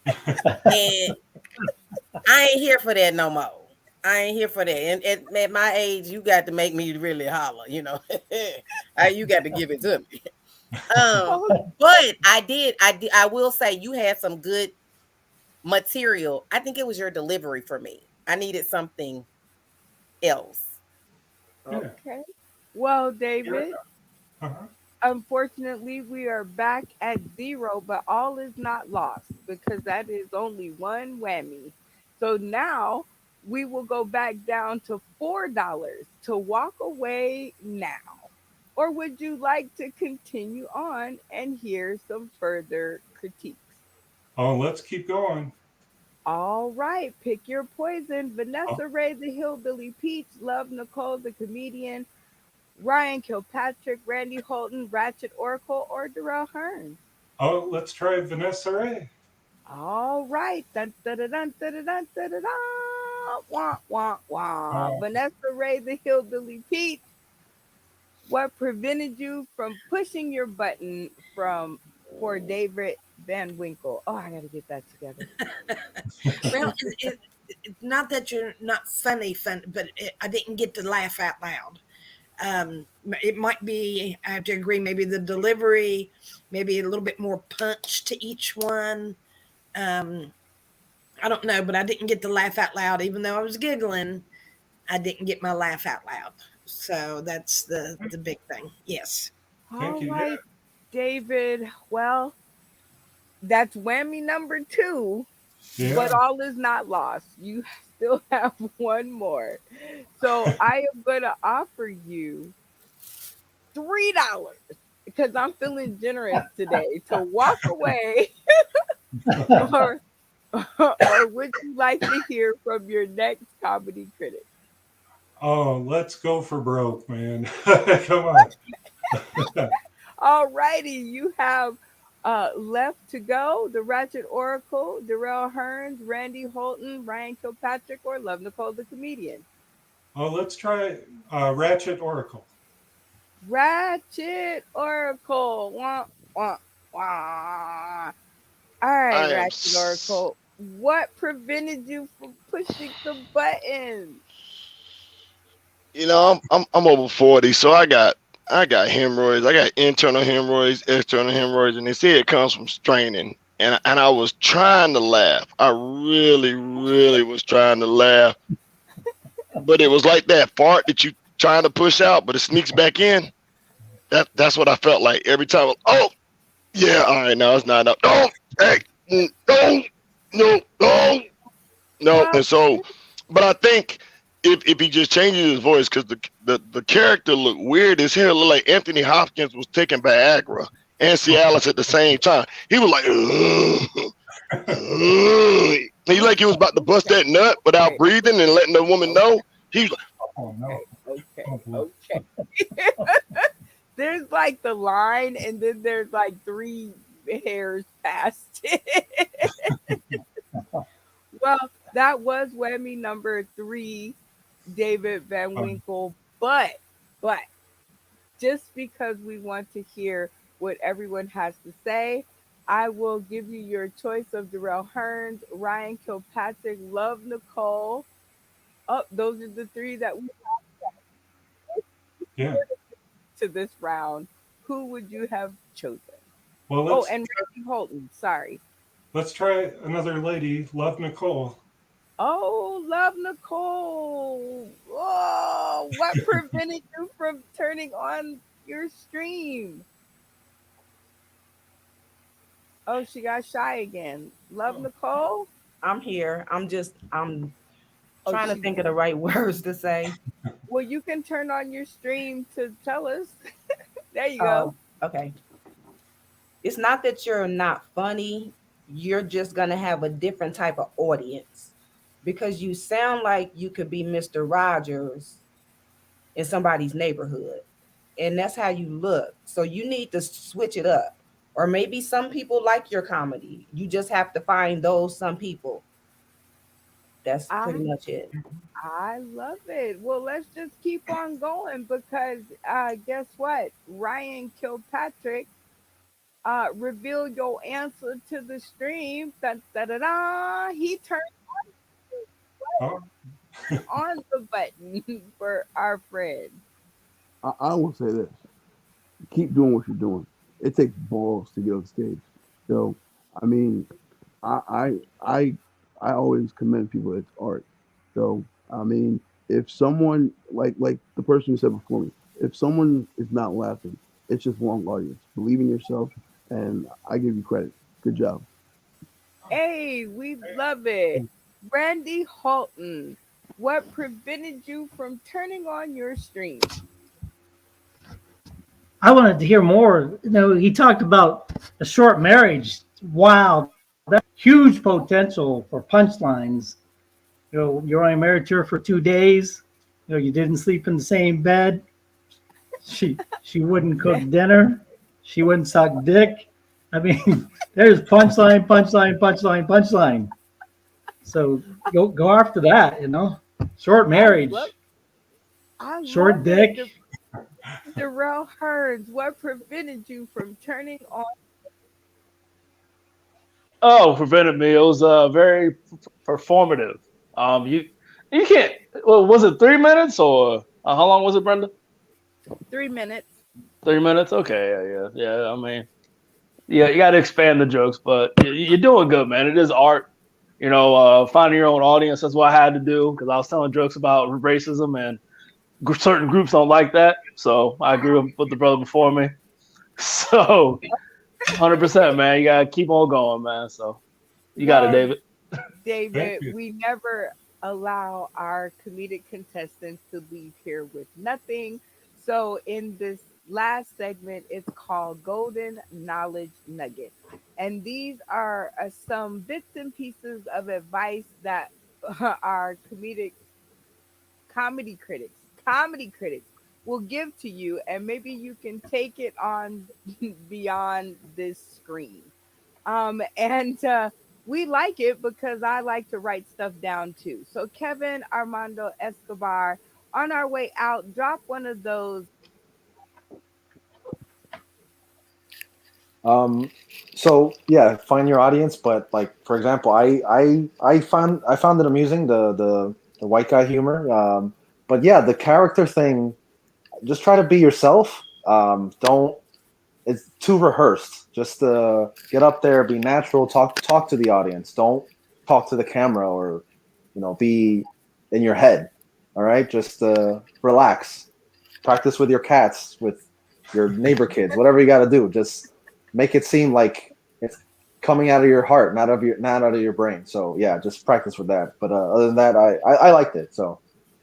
And I ain't here for that no more. I ain't here for that. And at my age, you got to make me really holler. You got to give it to me. Um, Oh, but I will say you had some good material. I think it was your delivery for me. I needed something else. Yeah. okay. Well, David, Uh-huh. unfortunately, we are back at zero, but all is not lost because that is only one whammy. So now we will go back down to $4 to walk away now. Or would you like to continue on and hear some further critiques? Oh, let's keep going. All right, pick your poison. Oh, Vanessa Ray, the hillbilly peach. Love Nicole, the comedian. Ryan Kilpatrick, Randy Holton, Ratchet Oracle, or Darrell Hearn. oh, let's try Vanessa Ray. All right. Dun, dun, dun, dun, dun, dun, dun, dun, dun, dun. Wah, wah, wah. Oh, Vanessa Ray, the hillbilly peach. What prevented you from pushing your button from for David Van Winkle? Oh, I got to get that together. Well, it's not that you're not funny, but I didn't get to laugh out loud. It might be, I have to agree, maybe the delivery, maybe a little bit more punch to each one. Um, I don't know, but I didn't get to laugh out loud, even though I was giggling. I didn't get my laugh out loud. So that's the big thing. Yes. thank All you. Yeah, right, David. Well, that's whammy number two, but yeah. all is not lost. You still have one more. So I am going to offer you $3 because I'm feeling generous today to walk away, or or would you like to hear from your next comedy critic? Oh, let's go for broke, man. Come on. All righty, you have left to go the Ratchet Oracle, Darrell Hearns, Randy Holton, Ryan Kilpatrick, or Love Nicole the comedian. Oh, let's try Ratchet Oracle. Ratchet Oracle. Wah, wah, wah. All right, I am. Ratchet Oracle. What prevented you from pushing the button? I'm over 40, so I got hemorrhoids. I got internal hemorrhoids, external hemorrhoids, and they say it comes from straining. And I was trying to laugh. I really, really was trying to laugh, but it was like that fart that you trying to push out, but it sneaks back in. That's what I felt like every time. Oh, yeah, all right, now it's not enough. No, hey, no, no, no, no. Well, And so, but I think if he just changes his voice, because the character looked weird as hell, looked like Anthony Hopkins was taking Viagra and Cialis at the same time. He was like, ugh, ugh. He like he was about to bust that nut without okay, breathing and letting the woman okay, know. He was like, Oh no. okay, okay, Oh, boy. okay. There's like the line, and then there's like three hairs past it. Well, that was whammy number three, David Van Um, Winkle. But just because we want to hear what everyone has to say, I will give you your choice of Darrell Hearns, Ryan Kilpatrick, Love Nicole. Oh, those are the three that we yeah. to this round. Who would you have chosen? Well, Oh, and Randy Holton. Sorry. let's try another lady, Love Nicole. Oh, Love Nicole. Oh, what prevented you from turning on your stream? Oh, she got shy again. Love Nicole? I'm here. I'm Oh, trying to she. think of the right words to say. Well, you can turn on your stream to tell us. There you go. Oh, okay. It's not that you're not funny. You're just gonna have a different type of audience because you sound like you could be Mr. Rogers in somebody's neighborhood, and that's how you look. So you need to switch it up. Or maybe some people like your comedy. You just have to find those some people. That's I pretty much it. I love it. Well, let's just keep on going because guess what? Ryan Kilpatrick revealed your answer to the stream. Da, da, da, da. He turned Oh, on the button for our friend. I will say this: keep doing what you're doing. It takes balls to get on stage. So, I mean, I I I, I always commend people. It's art. So, I mean, if someone like the person who said before me, if someone is not laughing, it's just wrong audience. Believe in yourself, and I give you credit. Good job. Hey, we love it. Randy Holton, what prevented you from turning on your stream? I wanted to hear more. He talked about a short marriage. Wow, That huge potential for punchlines. You're only married to her for 2 days. You didn't sleep in the same bed. She wouldn't cook dinner. She wouldn't suck dick. I mean, there's punchline, punchline, punchline, punchline. So go after that. Short I love marriage, I short love it. dick. Darrell Hearns, what prevented you from turning on? Oh, prevented me. It was very performative. You can't. Well, was it 3 minutes or how long was it, Brenda? 3 minutes. 3 minutes. Okay, yeah. I mean, yeah, you got to expand the jokes, but you're doing good, man. It is art. Finding your own audience. That's what I had to do because I was telling jokes about racism and certain groups don't like that. So I agree with the brother before me. So 100%, man. You gotta keep on going, man. So you got it, Yes, David. Thank David, you. we never allow our comedic contestants to leave here with nothing. So, in this last segment, it's called Golden Knowledge Nuggets. And these are some bits and pieces of advice that our comedy critics will give to you, and maybe you can take it on beyond this screen. And we like it because I like to write stuff down too. So, Kevin Armando Escobar, on our way out, drop one of those. Um, so yeah, find your audience. But like for example, I found it amusing the white guy humor. But yeah, the character thing. Just try to be yourself. Don't. It's too rehearsed. Just get up there, be natural, talk to the audience. Don't talk to the camera or be in your head. All right, just relax. Practice with your cats, with your neighbor kids, whatever you got to do. Just make it seem like it's coming out of your heart, not out of your brain. So yeah, just practice with that. But other than that, I liked it. So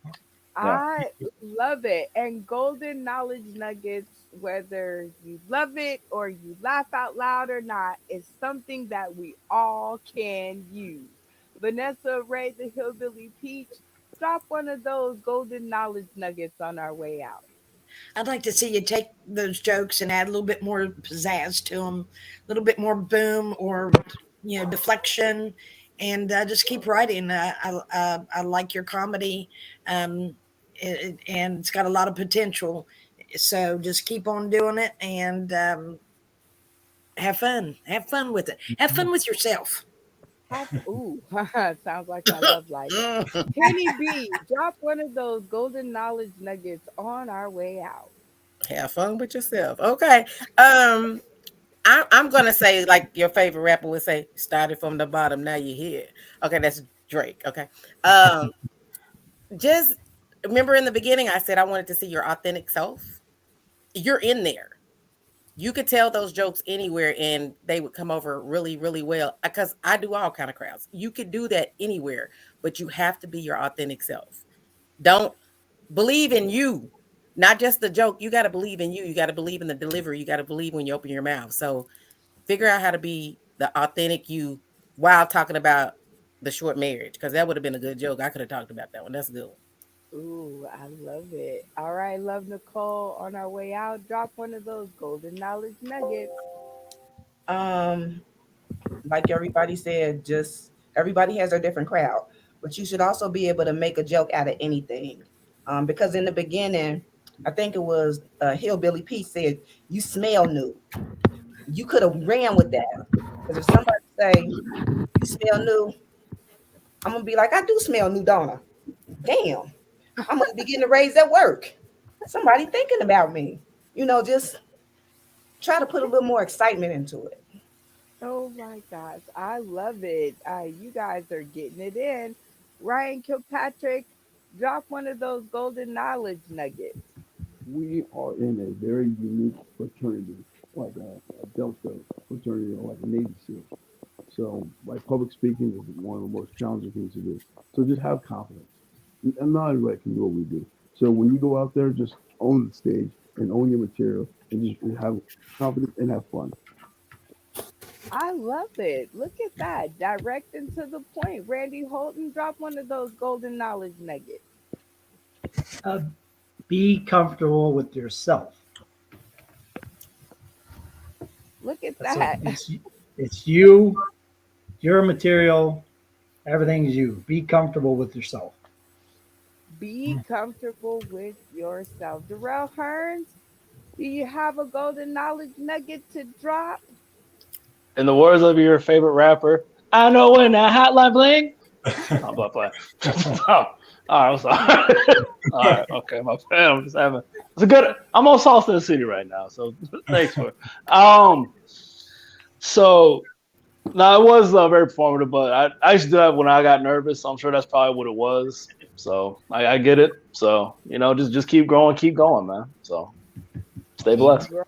yeah. I love it. And golden knowledge nuggets, whether you love it or you laugh out loud or not, is something that we all can use. Vanessa Ray, the Hillbilly Peach, drop one of those golden knowledge nuggets on our way out. I'd like to see you take those jokes and add a little bit more pizzazz to them, a little bit more boom or deflection, and just keep writing. I like your comedy, and it's got a lot of potential. So just keep on doing it and have fun. Have fun with it. Have fun with yourself. Have ooh, sounds like my love life. Penny B, drop one of those golden knowledge nuggets on our way out. Have fun with yourself. Okay. Um, I'm gonna say like your favorite rapper would say, started from the bottom, now you're here. Okay, that's Drake. Okay. Um, just remember in the beginning I said I wanted to see your authentic self. You're in there. You could tell those jokes anywhere and they would come over really, really well. Because I do all kind of crowds. You could do that anywhere, but you have to be your authentic self. Don't believe in you, not just the joke. You got to believe in you. You got to believe in the delivery. You got to believe when you open your mouth. So figure out how to be the authentic you while talking about the short marriage, because that would have been a good joke. I could have talked about that one. That's a good one. Ooh, I love it. All right, love Nicole. On our way out, drop one of those golden knowledge nuggets. Um, like everybody said, just everybody has their different crowd, but you should also be able to make a joke out of anything. Because in the beginning, I think it was Hillbilly Pete said, "You smell new." You could have ran with that because if somebody say you smell new, I'm gonna be like, "I do smell new, don't I?" Damn, I must be getting a raise at work. Somebody thinking about me. Just try to put a little more excitement into it. Oh my gosh, I love it. You guys are getting it in. Ryan Kilpatrick, drop one of those golden knowledge nuggets. We are in a very unique fraternity, like a Delta fraternity or like a Navy SEAL. So, like public speaking is one of the most challenging things to do. So just have confidence, and not everybody can do what we do. So when you go out there, just own the stage and own your material, and just have confidence and have fun. I love it. Look at that. Direct and to the point. Randy Holton, drop one of those golden knowledge nuggets. Uh, be comfortable with yourself. Look at That's it. that. It's you, your material, everything's you. Be comfortable with yourself. Be comfortable with yourself. Darrell Hearns, do you have a golden knowledge nugget to drop? In the words of your favorite rapper, I know when that hotline bling. I'm about to play. Oh, all right, I'm sorry. All right, okay, my bad. I'm just having. It's a good. I'm on Salt in the City right now, so thanks for. Um, so no, it was very performative, but I used to do that when I got nervous. So I'm sure that's probably what it was. So I get it. So just keep growing, keep going, man. So stay Keep blessed. growing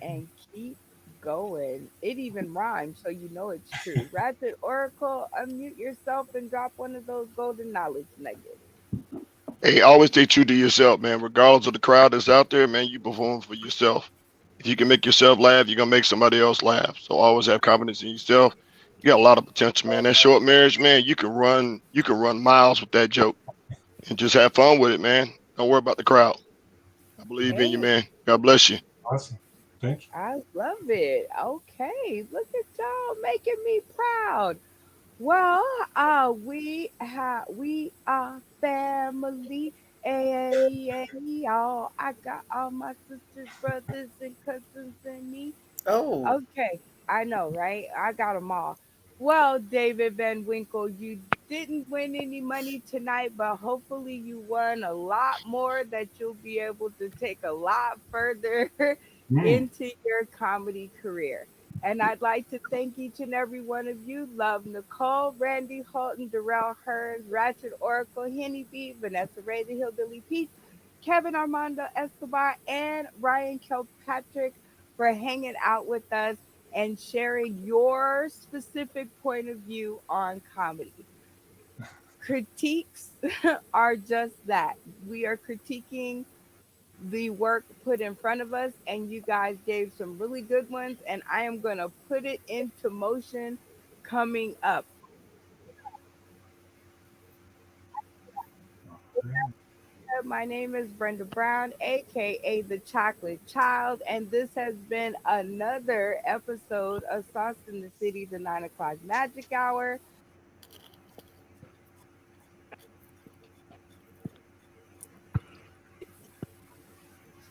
and keep going. It even rhymes, so you know it's true. Ratchet Oracle, unmute yourself and drop one of those golden knowledge nuggets. Hey, always stay true to yourself, man. Regardless of the crowd that's out there, man, you perform for yourself. If you can make yourself laugh, you're gonna make somebody else laugh. So always have confidence in yourself. You got a lot of potential, man. That short marriage, man, you can run miles with that joke and just have fun with it, man. Don't worry about the crowd. I believe in you, Hey, man. God bless you. Awesome. Thank you. I love it. Okay, look at y'all making me proud. Well, we are family. Hey, y'all. I got all my sisters, brothers, and cousins and me. Oh, Okay, I know, right? I got them all. Well, David Van Winkle, you didn't win any money tonight, but hopefully you won a lot more that you'll be able to take a lot further Mm, into your comedy career. And I'd like to thank each and every one of you. Love Nicole, Randy Holton, Darrell Hearns, Ratchet Oracle, Henny B, Vanessa Ray, the Hillbilly Peach, Kevin Armando Escobar, and Ryan Kilpatrick for hanging out with us and sharing your specific point of view on comedy. Critiques are just that. We are critiquing the work put in front of us, and you guys gave some really good ones, and I am going to put it into motion coming up. My name is Brenda Brown, aka the Chocolate Child, and this has been another episode of Sauce in the City, the 9 o'clock Magic Hour.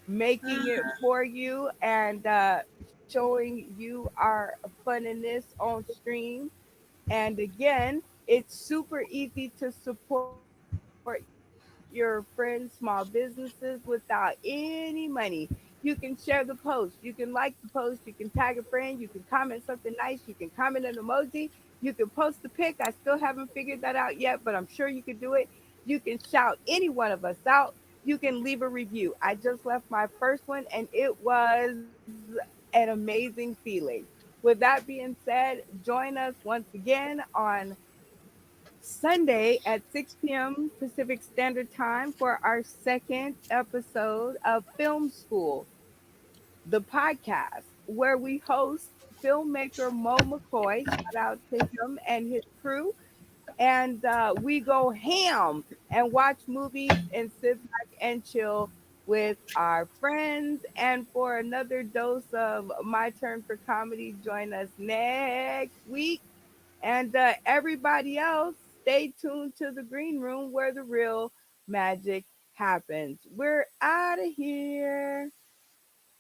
Making it for you and showing you our funniness on stream. And again, it's super easy to support your friends' small businesses without any money. You can share the post, you can like the post, you can tag a friend, you can comment something nice, you can comment an emoji, you can post the pic. I still haven't figured that out yet, but I'm sure you can do it. You can shout any one of us out. You can leave a review. I just left my first one and it was an amazing feeling. With that being said, join us once again on Sunday at 6 p.m. Pacific Standard Time for our second episode of Film School, the podcast where we host filmmaker Mo McCoy. Shout out to him and his crew. And we go ham and watch movies and sit back and chill with our friends. And for another dose of My Turn for Comedy, join us next week. And everybody else, stay tuned to the green room where the real magic happens. We're out of here.